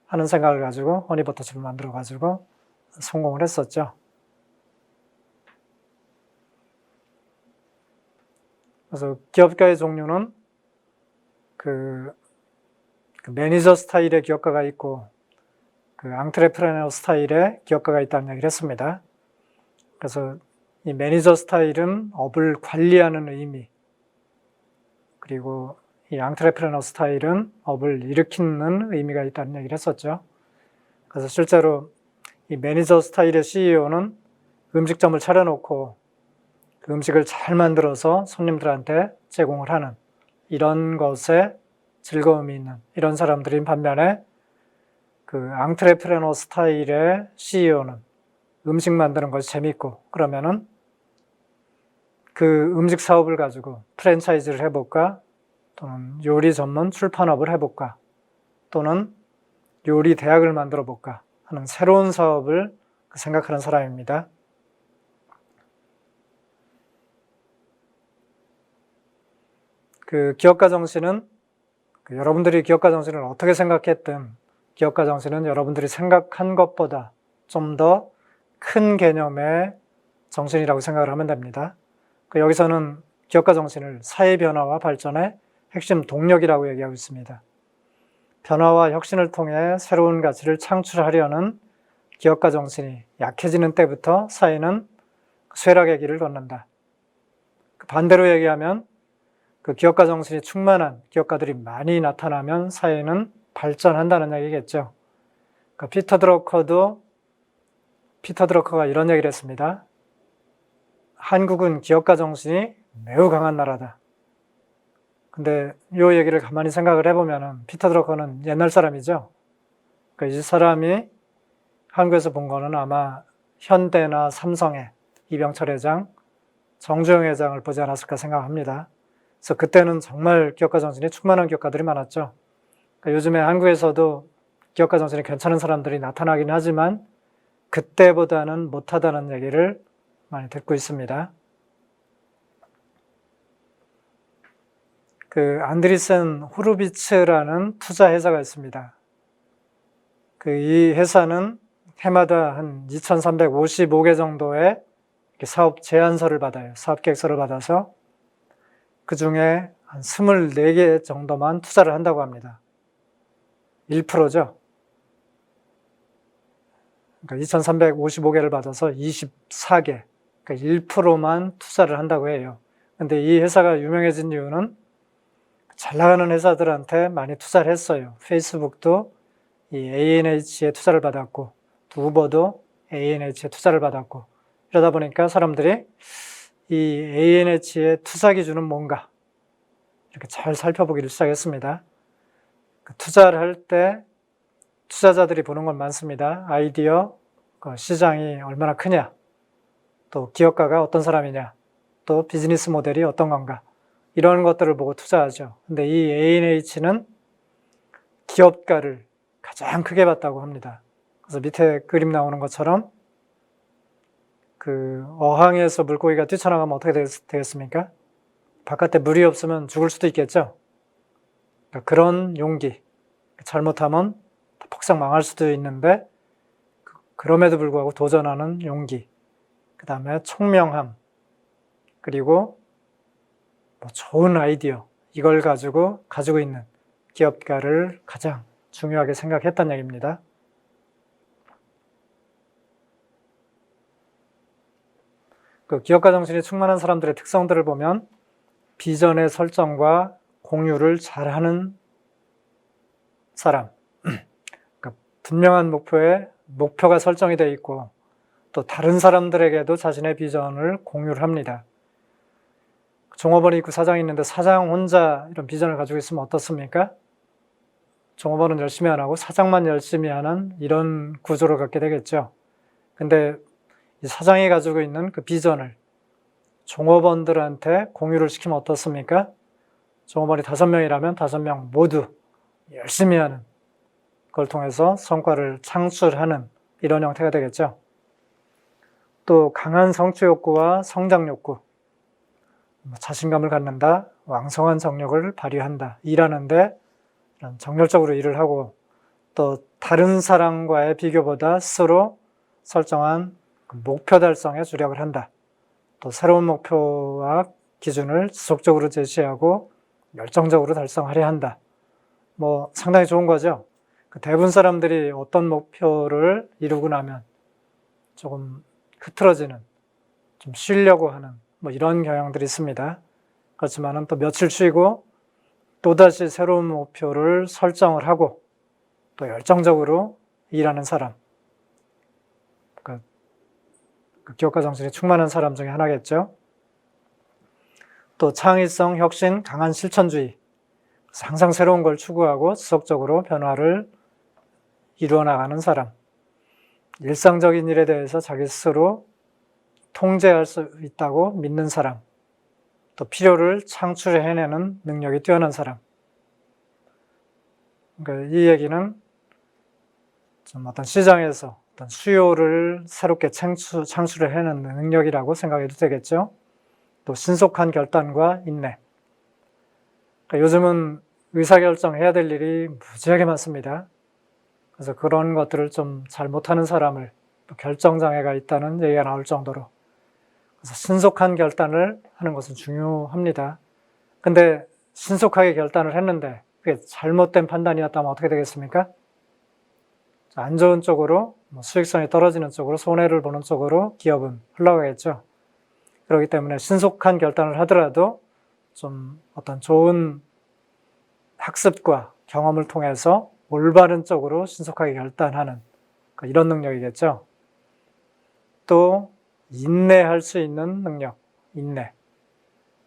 하는 생각을 가지고 허니버터칩을 만들어 가지고 성공을 했었죠. 그래서 기업가의 종류는 그 매니저 스타일의 기업가가 있고 그 앙트레프레너 스타일의 기업가가 있다는 얘기를 했습니다. 그래서 이 매니저 스타일은 업을 관리하는 의미, 그리고 이 앙트레프레너 스타일은 업을 일으키는 의미가 있다는 얘기를 했었죠. 그래서 실제로 이 매니저 스타일의 CEO는 음식점을 차려놓고 그 음식을 잘 만들어서 손님들한테 제공을 하는 이런 것에 즐거움이 있는 이런 사람들인 반면에 그 앙트레프레너 스타일의 CEO는 음식 만드는 것이 재밌고 그러면은 그 음식 사업을 가지고 프랜차이즈를 해볼까, 또는 요리 전문 출판업을 해볼까, 또는 요리 대학을 만들어 볼까 하는 새로운 사업을 생각하는 사람입니다. 그 기업가 정신은 여러분들이 기업가 정신을 어떻게 생각했든 기업가 정신은 여러분들이 생각한 것보다 좀 더 큰 개념의 정신이라고 생각을 하면 됩니다. 여기서는 기업가 정신을 사회 변화와 발전의 핵심 동력이라고 얘기하고 있습니다. 변화와 혁신을 통해 새로운 가치를 창출하려는 기업가 정신이 약해지는 때부터 사회는 쇠락의 길을 걷는다. 반대로 얘기하면 그 기업가 정신이 충만한 기업가들이 많이 나타나면 사회는 발전한다는 얘기겠죠. 피터 드러커가 이런 얘기를 했습니다. 한국은 기업가 정신이 매우 강한 나라다. 근데 이 얘기를 가만히 생각을 해보면 피터 드러커는 옛날 사람이죠. 이 사람이 한국에서 본 거는 아마 현대나 삼성의 이병철 회장, 정주영 회장을 보지 않았을까 생각합니다. 그래서 그때는 정말 기업가 정신이 충만한 기업가들이 많았죠. 요즘에 한국에서도 기업가 정신이 괜찮은 사람들이 나타나긴 하지만 그때보다는 못하다는 얘기를 많이 듣고 있습니다. 그 안드리센 호르비츠라는 투자 회사가 있습니다. 이 회사는 해마다 한 2,355개 정도의 사업 제안서를 받아요. 사업 계획서를 받아서 그 중에 한 24개 정도만 투자를 한다고 합니다. 1%죠. 그러니까 2,355개를 받아서 24개, 그러니까 1%만 투자를 한다고 해요. 근데 이 회사가 유명해진 이유는 잘 나가는 회사들한테 많이 투자를 했어요. 페이스북도 이 ANH에 투자를 받았고, 우버도 ANH에 투자를 받았고, 이러다 보니까 사람들이 이 ANH의 투자 기준은 뭔가 이렇게 잘 살펴보기를 시작했습니다. 투자를 할 때 투자자들이 보는 건 많습니다. 아이디어, 시장이 얼마나 크냐, 또 기업가가 어떤 사람이냐, 또 비즈니스 모델이 어떤 건가, 이런 것들을 보고 투자하죠. 근데 이 ANH는 기업가를 가장 크게 봤다고 합니다. 그래서 밑에 그림 나오는 것처럼 그 어항에서 물고기가 뛰쳐나가면 어떻게 되겠습니까? 바깥에 물이 없으면 죽을 수도 있겠죠. 그러니까 그런 용기, 잘못하면 폭삭 망할 수도 있는데 그럼에도 불구하고 도전하는 용기, 그 다음에 총명함, 그리고 좋은 아이디어, 이걸 가지고 있는 기업가를 가장 중요하게 생각했다는 얘기입니다. 그 기업가 정신이 충만한 사람들의 특성들을 보면 비전의 설정과 공유를 잘하는 사람, 그러니까 분명한 목표가 설정이 되어 있고 또 다른 사람들에게도 자신의 비전을 공유를 합니다. 종업원이 있고 사장이 있는데 사장 혼자 이런 비전을 가지고 있으면 어떻습니까? 종업원은 열심히 안 하고 사장만 열심히 하는 이런 구조를 갖게 되겠죠. 근데 이 사장이 가지고 있는 그 비전을 종업원들한테 공유를 시키면 어떻습니까? 종업원이 5명이라면 5명 모두 열심히 하는, 그걸 통해서 성과를 창출하는 이런 형태가 되겠죠. 또 강한 성취 욕구와 성장 욕구, 자신감을 갖는다, 왕성한 정력을 발휘한다, 일하는데 정열적으로 일을 하고 또 다른 사람과의 비교보다 스스로 설정한 목표 달성에 주력을 한다. 또 새로운 목표와 기준을 지속적으로 제시하고 열정적으로 달성하려 한다. 상당히 좋은 거죠. 대부분 사람들이 어떤 목표를 이루고 나면 조금 흐트러지는, 좀 쉬려고 하는 이런 경향들이 있습니다. 그렇지만은 또 며칠 쉬고 또다시 새로운 목표를 설정을 하고 또 열정적으로 일하는 사람, 그 기업가 정신이 충만한 사람 중에 하나겠죠. 또 창의성, 혁신, 강한 실천주의, 항상 새로운 걸 추구하고 지속적으로 변화를 이루어 나가는 사람, 일상적인 일에 대해서 자기 스스로 통제할 수 있다고 믿는 사람, 또 필요를 창출해내는 능력이 뛰어난 사람. 그러니까 이 얘기는 좀 어떤 시장에서 어떤 수요를 새롭게 창출해내는 능력이라고 생각해도 되겠죠. 또 신속한 결단과 인내. 그러니까 요즘은 의사결정해야 될 일이 무지하게 많습니다. 그래서 그런 것들을 좀 잘 못하는 사람을, 또 결정장애가 있다는 얘기가 나올 정도로, 그래서 신속한 결단을 하는 것은 중요합니다. 근데 신속하게 결단을 했는데 그게 잘못된 판단이었다면 어떻게 되겠습니까? 안 좋은 쪽으로, 수익성이 떨어지는 쪽으로, 손해를 보는 쪽으로 기업은 흘러가겠죠. 그렇기 때문에 신속한 결단을 하더라도 좀 어떤 좋은 학습과 경험을 통해서 올바른 쪽으로 신속하게 결단하는 이런 능력이겠죠. 또 인내할 수 있는 능력, 인내.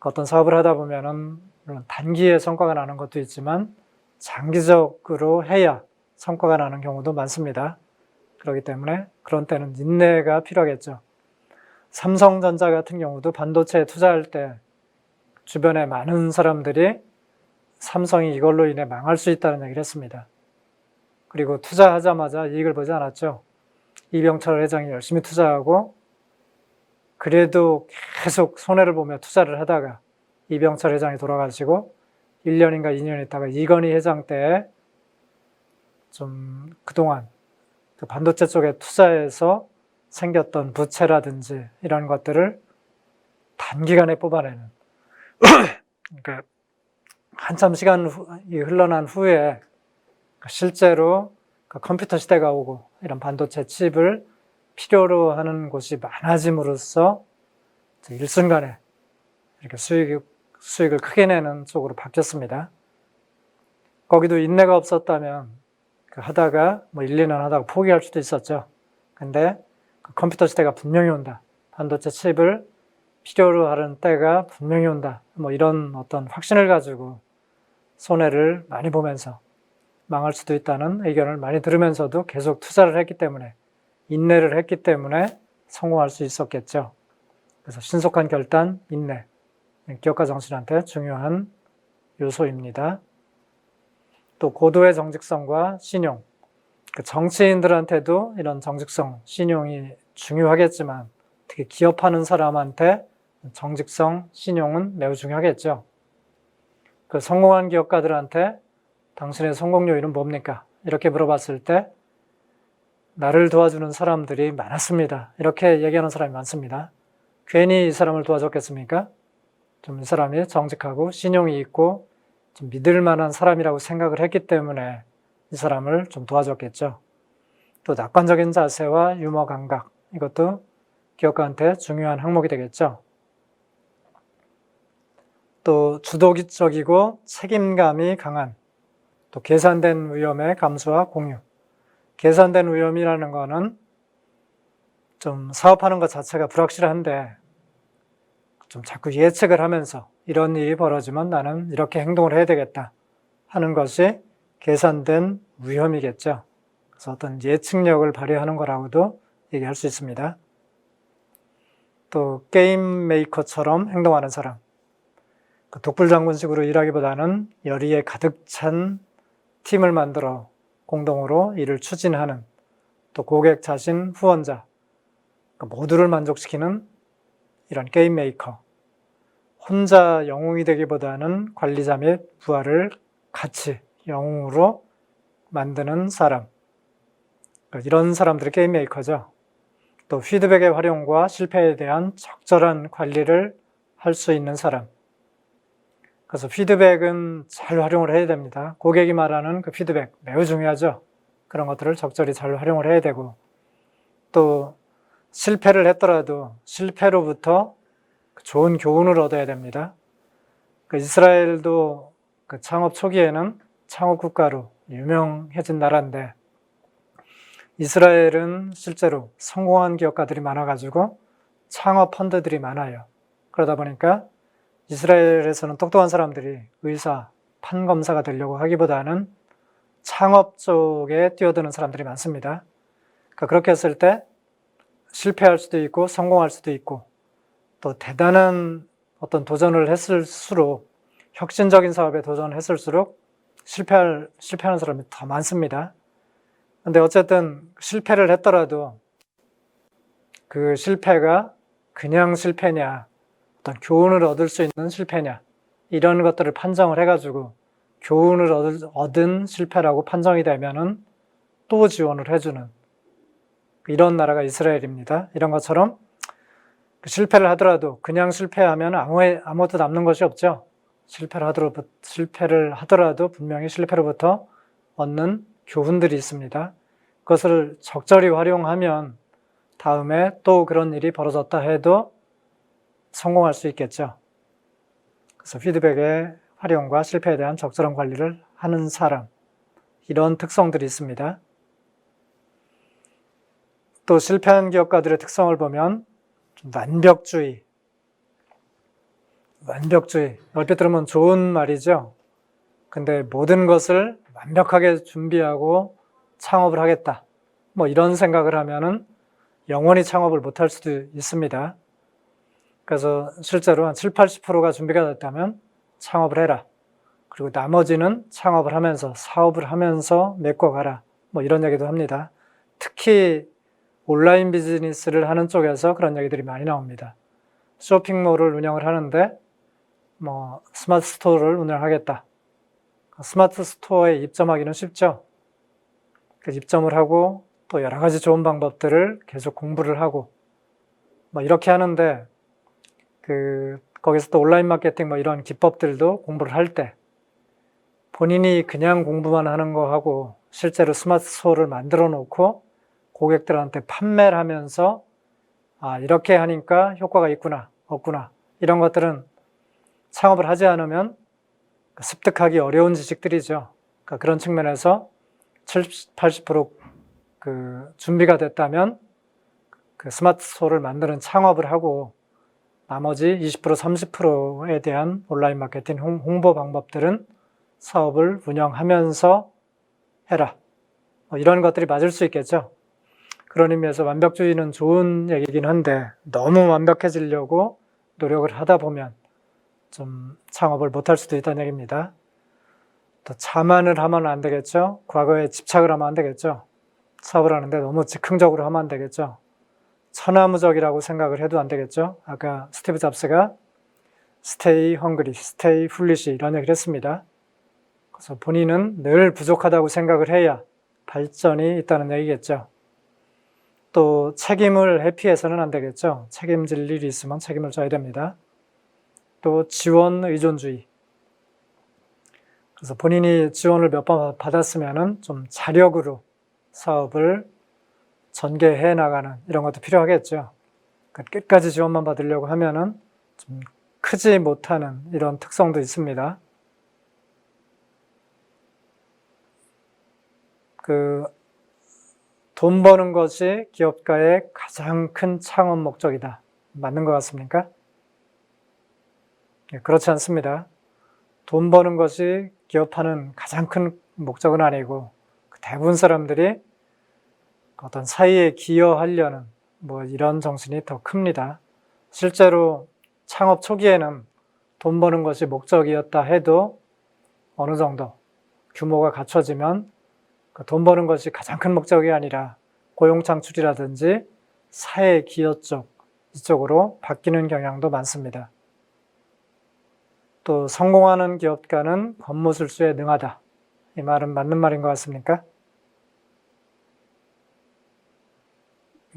어떤 사업을 하다 보면은 물론 단기에 성과가 나는 것도 있지만 장기적으로 해야 성과가 나는 경우도 많습니다. 그렇기 때문에 그런 때는 인내가 필요하겠죠. 삼성전자 같은 경우도 반도체에 투자할 때 주변에 많은 사람들이 삼성이 이걸로 인해 망할 수 있다는 얘기를 했습니다. 그리고 투자하자마자 이익을 보지 않았죠. 이병철 회장이 열심히 투자하고 그래도 계속 손해를 보며 투자를 하다가 이병철 회장이 돌아가시고 1년인가 2년 있다가 이건희 회장 때 좀 그동안 그 반도체 쪽에 투자해서 생겼던 부채라든지 이런 것들을 단기간에 뽑아내는, 그러니까 한참 시간이 흘러난 후에 실제로 컴퓨터 시대가 오고 이런 반도체 칩을 필요로 하는 곳이 많아짐으로써 일순간에 이렇게 수익을 크게 내는 쪽으로 바뀌었습니다. 거기도 인내가 없었다면 하다가 1, 2년 하다가 포기할 수도 있었죠. 근데 컴퓨터 시대가 분명히 온다. 반도체 칩을 필요로 하는 때가 분명히 온다. 이런 어떤 확신을 가지고 손해를 많이 보면서 망할 수도 있다는 의견을 많이 들으면서도 계속 투자를 했기 때문에, 인내를 했기 때문에 성공할 수 있었겠죠. 그래서 신속한 결단, 인내, 기업가 정신한테 중요한 요소입니다. 또 고도의 정직성과 신용. 정치인들한테도 이런 정직성, 신용이 중요하겠지만 특히 기업하는 사람한테 정직성, 신용은 매우 중요하겠죠. 성공한 기업가들한테 당신의 성공 요인은 뭡니까? 이렇게 물어봤을 때 나를 도와주는 사람들이 많았습니다. 이렇게 얘기하는 사람이 많습니다. 괜히 이 사람을 도와줬겠습니까? 좀 이 사람이 정직하고 신용이 있고 좀 믿을 만한 사람이라고 생각을 했기 때문에 이 사람을 좀 도와줬겠죠. 또 낙관적인 자세와 유머 감각, 이것도 기업가한테 중요한 항목이 되겠죠. 또 주도적이고 책임감이 강한, 또 계산된 위험의 감수와 공유. 계산된 위험이라는 거는 좀 사업하는 것 자체가 불확실한데 좀 자꾸 예측을 하면서 이런 일이 벌어지면 나는 이렇게 행동을 해야 되겠다 하는 것이 계산된 위험이겠죠. 그래서 어떤 예측력을 발휘하는 거라고도 얘기할 수 있습니다. 또 게임 메이커처럼 행동하는 사람. 독불장군식으로 일하기보다는 열의에 가득 찬 팀을 만들어 공동으로 일을 추진하는, 또 고객 자신, 후원자, 그러니까 모두를 만족시키는 이런 게임 메이커. 혼자 영웅이 되기보다는 관리자 및 부하를 같이 영웅으로 만드는 사람. 이런 사람들이 게임 메이커죠. 또 피드백의 활용과 실패에 대한 적절한 관리를 할 수 있는 사람. 그래서 피드백은 잘 활용을 해야 됩니다. 고객이 말하는 그 피드백 매우 중요하죠. 그런 것들을 적절히 잘 활용을 해야 되고, 또 실패를 했더라도 실패로부터 좋은 교훈을 얻어야 됩니다. 이스라엘도 창업 초기에는 창업 국가로 유명해진 나라인데, 이스라엘은 실제로 성공한 기업가들이 많아가지고 창업 펀드들이 많아요. 그러다 보니까 이스라엘에서는 똑똑한 사람들이 의사, 판검사가 되려고 하기보다는 창업 쪽에 뛰어드는 사람들이 많습니다. 그렇게 했을 때 실패할 수도 있고 성공할 수도 있고, 또 대단한 어떤 도전을 했을수록, 혁신적인 사업에 도전했을수록 실패하는 사람이 더 많습니다. 근데 어쨌든 실패를 했더라도 그 실패가 그냥 실패냐, 어떤 교훈을 얻을 수 있는 실패냐, 이런 것들을 판정을 해가지고 교훈을 얻은 실패라고 판정이 되면은 또 지원을 해주는 이런 나라가 이스라엘입니다. 이런 것처럼 실패를 하더라도 그냥 실패하면 아무것도 남는 것이 없죠. 실패를 하더라도 분명히 실패로부터 얻는 교훈들이 있습니다. 그것을 적절히 활용하면 다음에 또 그런 일이 벌어졌다 해도 성공할 수 있겠죠. 그래서 피드백의 활용과 실패에 대한 적절한 관리를 하는 사람, 이런 특성들이 있습니다. 또 실패한 기업가들의 특성을 보면 좀 완벽주의, 얼핏 들으면 좋은 말이죠. 근데 모든 것을 완벽하게 준비하고 창업을 하겠다, 뭐 이런 생각을 하면은 영원히 창업을 못할 수도 있습니다. 그래서 실제로 한 70-80%가 준비가 됐다면 창업을 해라. 그리고 나머지는 창업을 하면서, 사업을 하면서 메꿔가라, 뭐 이런 얘기도 합니다. 특히 온라인 비즈니스를 하는 쪽에서 그런 얘기들이 많이 나옵니다. 쇼핑몰을 운영을 하는데 뭐 스마트 스토어를 운영하겠다. 스마트 스토어에 입점하기는 쉽죠. 입점을 하고 또 여러 가지 좋은 방법들을 계속 공부를 하고 뭐 이렇게 하는데, 거기서 또 온라인 마케팅 뭐 이런 기법들도 공부를 할 때 본인이 그냥 공부만 하는 거하고 실제로 스마트 스토어를 만들어 놓고 고객들한테 판매를 하면서 이렇게 하니까 효과가 있구나, 없구나, 이런 것들은 창업을 하지 않으면 습득하기 어려운 지식들이죠. 그런 측면에서 70-80% 준비가 됐다면 스마트 스토어를 만드는 창업을 하고, 나머지 20%-30%에 대한 온라인 마케팅 홍보 방법들은 사업을 운영하면서 해라, 이런 것들이 맞을 수 있겠죠. 그런 의미에서 완벽주의는 좋은 얘기긴 한데, 너무 완벽해지려고 노력을 하다 보면 좀 창업을 못할 수도 있다는 얘기입니다. 또 자만을 하면 안 되겠죠. 과거에 집착을 하면 안 되겠죠. 사업을 하는데 너무 즉흥적으로 하면 안 되겠죠. 천하무적이라고 생각을 해도 안 되겠죠. 아까 스티브 잡스가 stay hungry, stay foolish 이런 얘기를 했습니다. 그래서 본인은 늘 부족하다고 생각을 해야 발전이 있다는 얘기겠죠. 또 책임을 회피해서는 안 되겠죠. 책임질 일이 있으면 책임을 져야 됩니다. 또 지원 의존주의. 그래서 본인이 지원을 몇 번 받았으면은 좀 자력으로 사업을 전개해 나가는 이런 것도 필요하겠죠. 끝까지 지원만 받으려고 하면은 좀 크지 못하는 이런 특성도 있습니다. 돈 버는 것이 기업가의 가장 큰 창업 목적이다. 맞는 것 같습니까? 그렇지 않습니다. 돈 버는 것이 기업하는 가장 큰 목적은 아니고, 대부분 사람들이 어떤 사회에 기여하려는 뭐 이런 정신이 더 큽니다. 실제로 창업 초기에는 돈 버는 것이 목적이었다 해도 어느 정도 규모가 갖춰지면 돈 버는 것이 가장 큰 목적이 아니라 고용 창출이라든지 사회 기여 쪽, 이쪽으로 바뀌는 경향도 많습니다. 또 성공하는 기업가는 권모술수에 능하다. 이 말은 맞는 말인 것 같습니까?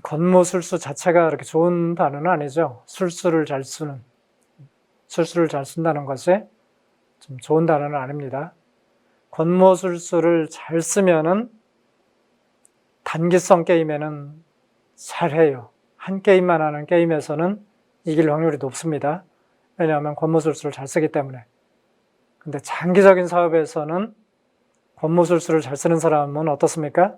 권모술수 자체가 그렇게 좋은 단어는 아니죠. 술수를 잘 쓴다는 것이 좀 좋은 단어는 아닙니다. 권모술수를 잘 쓰면은 단기성 게임에는 잘해요. 한 게임만 하는 게임에서는 이길 확률이 높습니다. 왜냐하면 권모술수를 잘 쓰기 때문에. 근데 장기적인 사업에서는 권모술수를 잘 쓰는 사람은 어떻습니까?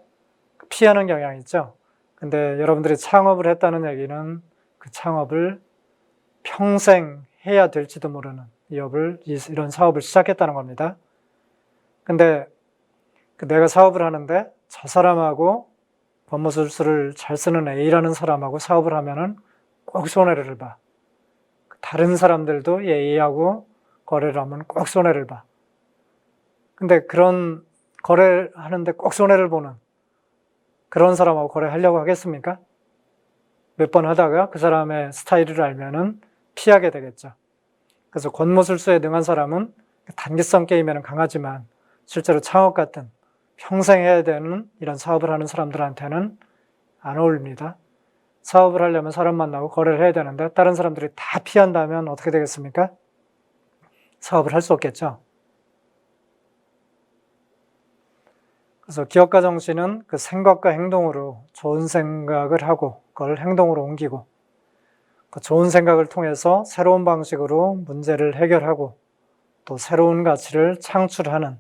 피하는 경향이 있죠. 근데 여러분들이 창업을 했다는 얘기는 그 창업을 평생 해야 될지도 모르는 이런 사업을 시작했다는 겁니다. 근데 내가 사업을 하는데 저 사람하고 권모술수를 잘 쓰는 A라는 사람하고 사업을 하면은 꼭 손해를 봐. 다른 사람들도 A하고 거래를 하면 꼭 손해를 봐. 근데 그런 거래를 하는데 꼭 손해를 보는 그런 사람하고 거래하려고 하겠습니까? 몇 번 하다가 그 사람의 스타일을 알면은 피하게 되겠죠. 그래서 권모술수에 능한 사람은 단기성 게임에는 강하지만 실제로 창업 같은 평생 해야 되는 이런 사업을 하는 사람들한테는 안 어울립니다. 사업을 하려면 사람 만나고 거래를 해야 되는데 다른 사람들이 다 피한다면 어떻게 되겠습니까? 사업을 할 수 없겠죠. 그래서 기업가 정신은 그 생각과 행동으로 좋은 생각을 하고 그걸 행동으로 옮기고 그 좋은 생각을 통해서 새로운 방식으로 문제를 해결하고 또 새로운 가치를 창출하는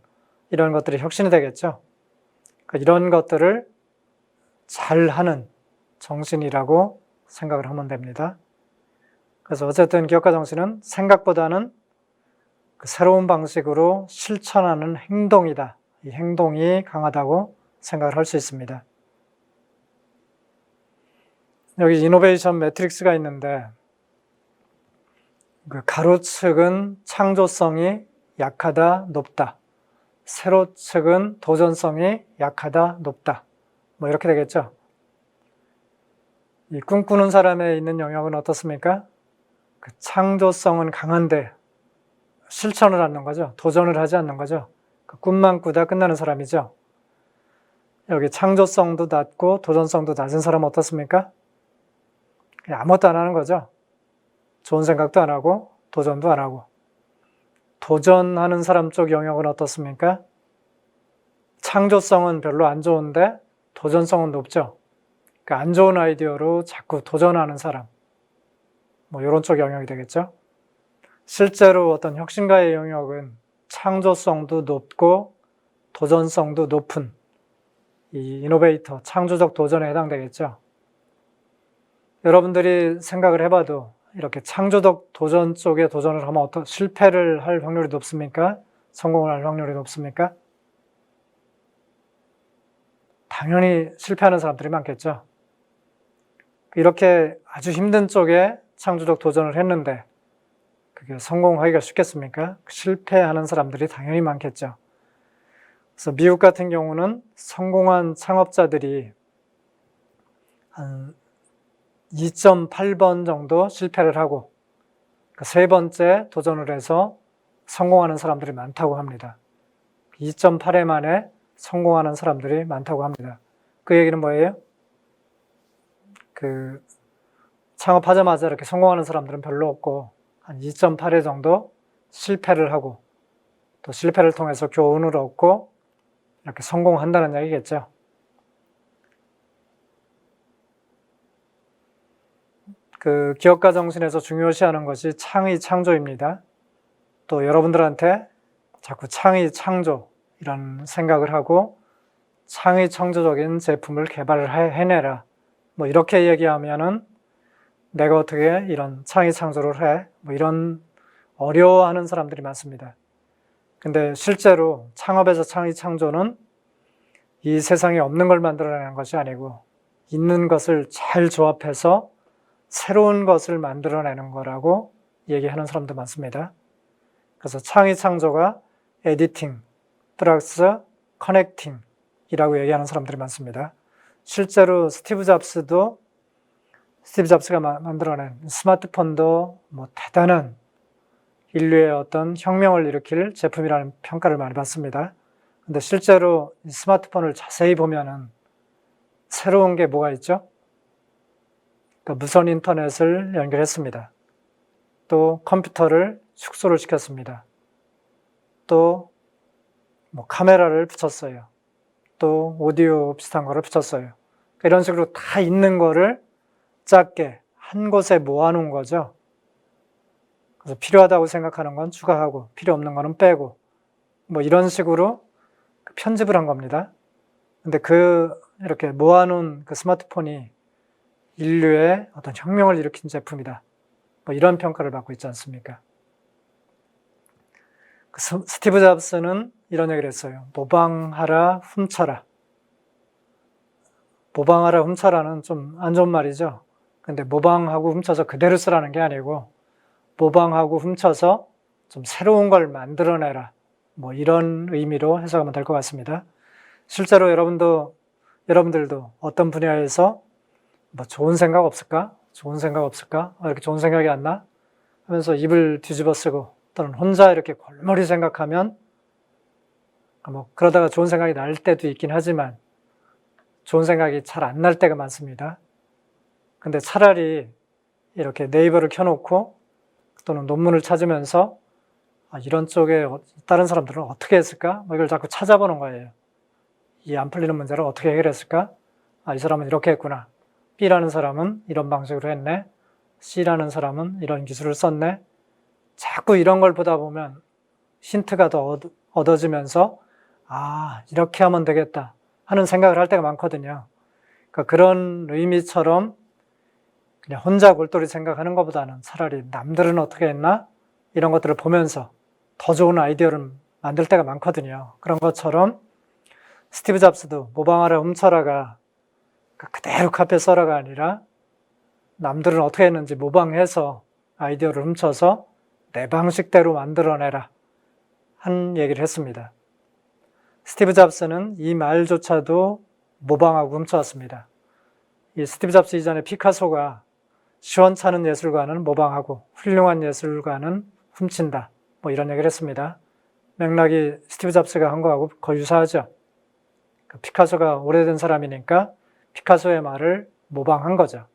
이런 것들이 혁신이 되겠죠. 이런 것들을 잘하는 정신이라고 생각을 하면 됩니다. 그래서 어쨌든 기업가 정신은 생각보다는 그 새로운 방식으로 실천하는 행동이다. 이 행동이 강하다고 생각을 할 수 있습니다. 여기 이노베이션 매트릭스가 있는데 그 가로측은 창조성이 약하다, 높다. 세로측은 도전성이 약하다, 높다. 뭐 이렇게 되겠죠. 이 꿈꾸는 사람에 있는 영역은 어떻습니까? 그 창조성은 강한데 실천을 하는 거죠. 도전을 하지 않는 거죠. 그 꿈만 꾸다 끝나는 사람이죠. 여기 창조성도 낮고 도전성도 낮은 사람은 어떻습니까? 그냥 아무것도 안 하는 거죠. 좋은 생각도 안 하고 도전도 안 하고. 도전하는 사람 쪽 영역은 어떻습니까? 창조성은 별로 안 좋은데 도전성은 높죠. 그러니까 안 좋은 아이디어로 자꾸 도전하는 사람. 뭐 이런 쪽 영역이 되겠죠. 실제로 어떤 혁신가의 영역은 창조성도 높고 도전성도 높은 이 이노베이터, 창조적 도전에 해당되겠죠. 여러분들이 생각을 해봐도 이렇게 창조적 도전 쪽에 도전을 하면 실패를 할 확률이 높습니까? 성공을 할 확률이 높습니까? 당연히 실패하는 사람들이 많겠죠. 이렇게 아주 힘든 쪽에 창조적 도전을 했는데 그게 성공하기가 쉽겠습니까? 실패하는 사람들이 당연히 많겠죠. 그래서 미국 같은 경우는 성공한 창업자들이 한 2.8번 정도 실패를 하고 세 번째 도전을 해서 성공하는 사람들이 많다고 합니다. 2.8회 만에 성공하는 사람들이 많다고 합니다. 그 얘기는 뭐예요? 창업하자마자 이렇게 성공하는 사람들은 별로 없고 한 2.8회 정도 실패를 하고 또 실패를 통해서 교훈을 얻고 이렇게 성공한다는 얘기겠죠. 그 기업가 정신에서 중요시하는 것이 창의 창조입니다. 또 여러분들한테 자꾸 창의 창조 이런 생각을 하고 창의 창조적인 제품을 개발을 해내라. 뭐 이렇게 얘기하면은 내가 어떻게 이런 창의 창조를 해? 뭐 이런 어려워하는 사람들이 많습니다. 근데 실제로 창업에서 창의 창조는 이 세상에 없는 걸 만들어내는 것이 아니고 있는 것을 잘 조합해서 새로운 것을 만들어내는 거라고 얘기하는 사람도 많습니다. 그래서 창의 창조가 에디팅 플러스 커넥팅이라고 얘기하는 사람들이 많습니다. 실제로 스티브 잡스가 만들어낸 스마트폰도 뭐 대단한 인류의 어떤 혁명을 일으킬 제품이라는 평가를 많이 받습니다. 근데 실제로 이 스마트폰을 자세히 보면은 새로운 게 뭐가 있죠? 그러니까 무선 인터넷을 연결했습니다. 또 컴퓨터를 축소를 시켰습니다. 또 뭐 카메라를 붙였어요. 또 오디오 비슷한 거를 붙였어요. 이런 식으로 다 있는 거를 작게 한 곳에 모아놓은 거죠. 그래서 필요하다고 생각하는 건 추가하고 필요 없는 거는 빼고 뭐 이런 식으로 편집을 한 겁니다. 근데 이렇게 모아놓은 그 스마트폰이 인류의 어떤 혁명을 일으킨 제품이다. 뭐 이런 평가를 받고 있지 않습니까? 스티브 잡스는 이런 얘기를 했어요. 모방하라, 훔쳐라. 모방하라, 훔쳐라는 좀 안 좋은 말이죠. 근데 모방하고 훔쳐서 그대로 쓰라는 게 아니고 모방하고 훔쳐서 좀 새로운 걸 만들어내라. 뭐 이런 의미로 해석하면 될 것 같습니다. 실제로 여러분들도 어떤 분야에서 뭐 좋은 생각 없을까? 좋은 생각 없을까? 이렇게 좋은 생각이 안 나? 하면서 입을 뒤집어 쓰고 또는 혼자 이렇게 골머리 생각하면 뭐 그러다가 좋은 생각이 날 때도 있긴 하지만 좋은 생각이 잘 안 날 때가 많습니다. 근데 차라리 이렇게 네이버를 켜놓고 또는 논문을 찾으면서 이런 쪽에 다른 사람들은 어떻게 했을까? 뭐 이걸 자꾸 찾아보는 거예요. 이 안 풀리는 문제를 어떻게 해결했을까? 이 사람은 이렇게 했구나. B라는 사람은 이런 방식으로 했네. C라는 사람은 이런 기술을 썼네. 자꾸 이런 걸 보다 보면 힌트가 더 얻어지면서 이렇게 하면 되겠다 하는 생각을 할 때가 많거든요. 그러니까 그런 의미처럼 그냥 혼자 골똘히 생각하는 것보다는 차라리 남들은 어떻게 했나? 이런 것들을 보면서 더 좋은 아이디어를 만들 때가 많거든요. 그런 것처럼 스티브 잡스도 모방하라 훔쳐라가 그대로 카피해 써라가 아니라 남들은 어떻게 했는지 모방해서 아이디어를 훔쳐서 내 방식대로 만들어내라 한 얘기를 했습니다. 스티브 잡스는 이 말조차도 모방하고 훔쳐왔습니다. 이 스티브 잡스 이전에 피카소가 시원찮은 예술가는 모방하고 훌륭한 예술가는 훔친다. 뭐 이런 얘기를 했습니다. 맥락이 스티브 잡스가 한 거하고 거의 유사하죠. 피카소가 오래된 사람이니까 피카소의 말을 모방한 거죠.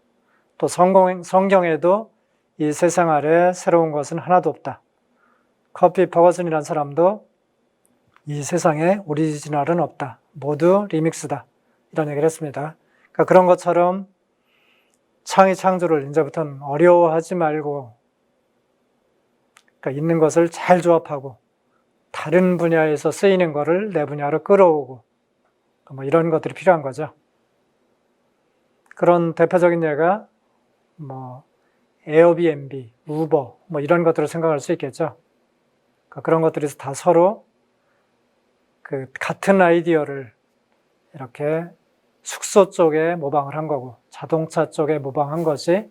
또 성경에도 이 세상 아래 새로운 것은 하나도 없다. 커피 퍼거슨이라는 사람도 이 세상에 오리지널은 없다. 모두 리믹스다. 이런 얘기를 했습니다. 그러니까 그런 것처럼 창조를 이제부터는 어려워하지 말고 그러니까 있는 것을 잘 조합하고 다른 분야에서 쓰이는 것을 내 분야로 끌어오고 뭐 이런 것들이 필요한 거죠. 그런 대표적인 예가 뭐 에어비앤비, 우버 뭐 이런 것들을 생각할 수 있겠죠. 그러니까 그런 것들이 다 서로 같은 아이디어를 이렇게 숙소 쪽에 모방을 한 거고 자동차 쪽에 모방한 것이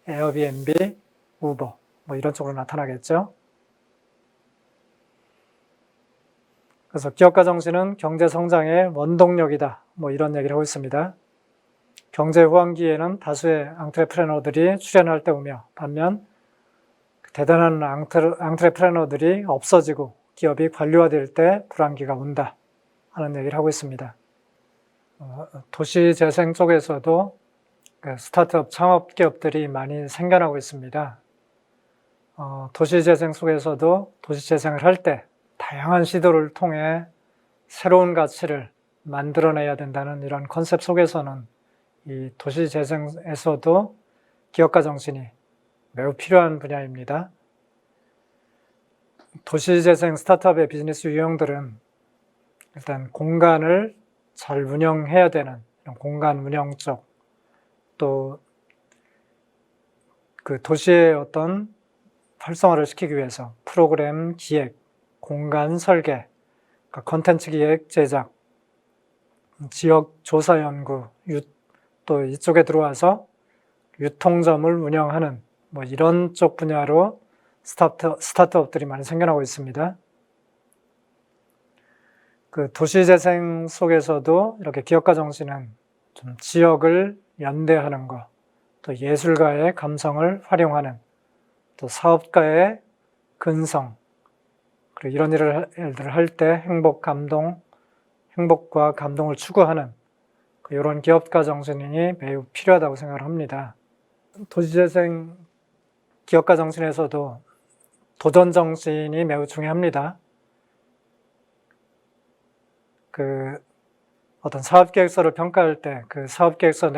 에어비앤비, 우버 뭐 이런 쪽으로 나타나겠죠. 그래서 기업가 정신은 경제 성장의 원동력이다. 뭐 이런 얘기를 하고 있습니다. 경제 호황기에는 다수의 앙트레프레너들이 출현할 때우며 반면 대단한 앙트레프레너들이 없어지고 기업이 관료화될 때 불황기가 온다 하는 얘기를 하고 있습니다. 도시재생 쪽에서도 스타트업 창업 기업들이 많이 생겨나고 있습니다. 도시재생 속에서도 도시재생을 할 때 다양한 시도를 통해 새로운 가치를 만들어내야 된다는 이런 컨셉 속에서는 이 도시재생에서도 기업가 정신이 매우 필요한 분야입니다. 도시재생 스타트업의 비즈니스 유형들은 일단 공간을 잘 운영해야 되는 이런 공간 운영 쪽, 또 그 도시의 어떤 활성화를 시키기 위해서 프로그램 기획, 공간 설계, 컨텐츠 기획, 제작, 지역 조사 연구, 또 이쪽에 들어와서 유통점을 운영하는 뭐 이런 쪽 분야로 스타트업들이 많이 생겨나고 있습니다. 그 도시재생 속에서도 이렇게 기업가 정신은 좀 지역을 연대하는 것, 또 예술가의 감성을 활용하는, 또 사업가의 근성, 그리고 이런 일들을 할 때 행복과 감동을 추구하는 이런 기업가 정신이 매우 필요하다고 생각을 합니다. 도시재생 기업가 정신에서도 도전 정신이 매우 중요합니다. 어떤 사업계획서를 평가할 때 그 사업계획서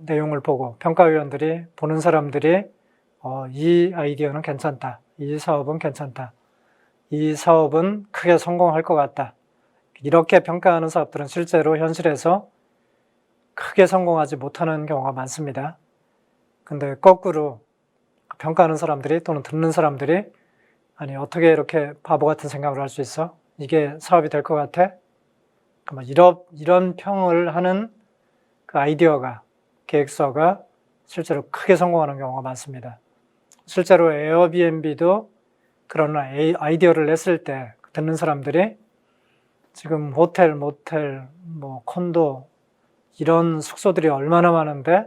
내용을 보고 평가위원들이, 보는 사람들이 이 아이디어는 괜찮다, 이 사업은 괜찮다, 이 사업은 크게 성공할 것 같다, 이렇게 평가하는 사업들은 실제로 현실에서 크게 성공하지 못하는 경우가 많습니다. 근데 거꾸로 평가하는 사람들이 또는 듣는 사람들이 아니 어떻게 이렇게 바보 같은 생각을 할 수 있어? 이게 사업이 될 것 같아? 이런 평을 하는 그 아이디어가, 계획서가 실제로 크게 성공하는 경우가 많습니다. 실제로 에어비앤비도 그런 아이디어를 냈을 때 듣는 사람들이 지금 호텔, 모텔, 콘도 이런 숙소들이 얼마나 많은데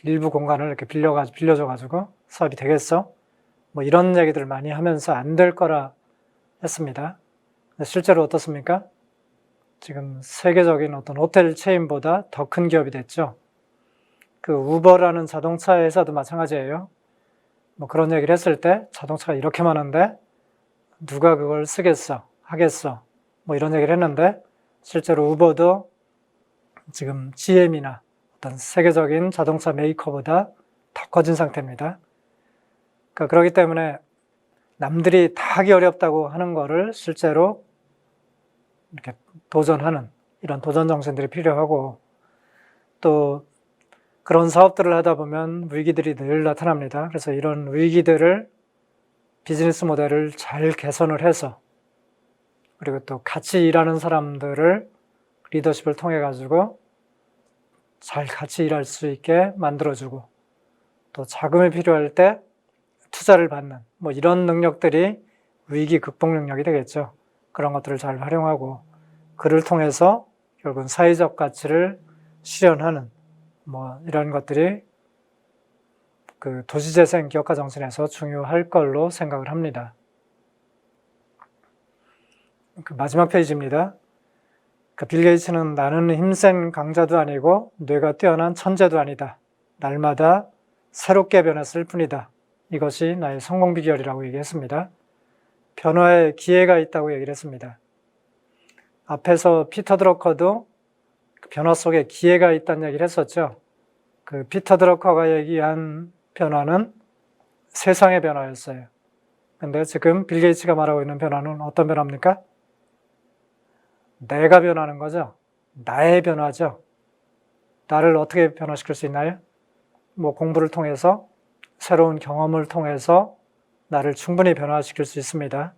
일부 공간을 이렇게 빌려줘가지고 사업이 되겠어? 이런 얘기들을 많이 하면서 안 될 거라 했습니다. 실제로 어떻습니까? 지금 세계적인 어떤 호텔 체인보다 더 큰 기업이 됐죠. 그 우버라는 자동차 회사도 마찬가지예요. 그런 얘기를 했을 때 자동차가 이렇게 많은데 누가 그걸 쓰겠어? 하겠어? 이런 얘기를 했는데 실제로 우버도 지금 GM이나 어떤 세계적인 자동차 메이커보다 더 커진 상태입니다. 그렇기 때문에 남들이 다 하기 어렵다고 하는 거를 실제로 이렇게 도전하는 이런 도전 정신들이 필요하고, 또 그런 사업들을 하다 보면 위기들이 늘 나타납니다. 그래서 이런 위기들을 비즈니스 모델을 잘 개선을 해서, 그리고 또 같이 일하는 사람들을 리더십을 통해 가지고 잘 같이 일할 수 있게 만들어주고, 또 자금이 필요할 때 투자를 받는 이런 능력들이 위기 극복 능력이 되겠죠. 그런 것들을 잘 활용하고 그를 통해서 결국은 사회적 가치를 실현하는 이런 것들이 그 도시재생 기업가 정신에서 중요할 걸로 생각을 합니다. 마지막 페이지입니다. 빌 게이츠는 나는 힘센 강자도 아니고 뇌가 뛰어난 천재도 아니다. 날마다 새롭게 변했을 뿐이다. 이것이 나의 성공 비결이라고 얘기했습니다. 변화에 기회가 있다고 얘기를 했습니다. 앞에서 피터 드러커도 변화 속에 기회가 있다는 얘기를 했었죠. 그 피터 드러커가 얘기한 변화는 세상의 변화였어요. 근데 지금 빌 게이츠가 말하고 있는 변화는 어떤 변화입니까? 내가 변하는 거죠. 나의 변화죠. 나를 어떻게 변화시킬 수 있나요? 공부를 통해서, 새로운 경험을 통해서 나를 충분히 변화시킬 수 있습니다.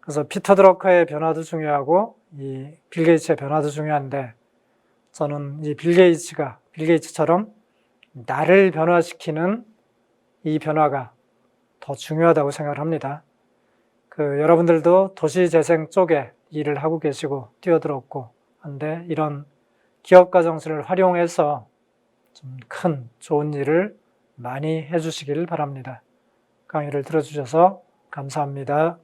그래서 피터 드러커의 변화도 중요하고 이 빌 게이츠의 변화도 중요한데, 저는 이 빌 게이츠처럼 나를 변화시키는 이 변화가 더 중요하다고 생각을 합니다. 여러분들도 도시재생 쪽에 일을 하고 계시고 뛰어들었고 한데 이런 기업가 정신을 활용해서 좀 큰 좋은 일을 많이 해주시길 바랍니다. 강의를 들어주셔서 감사합니다.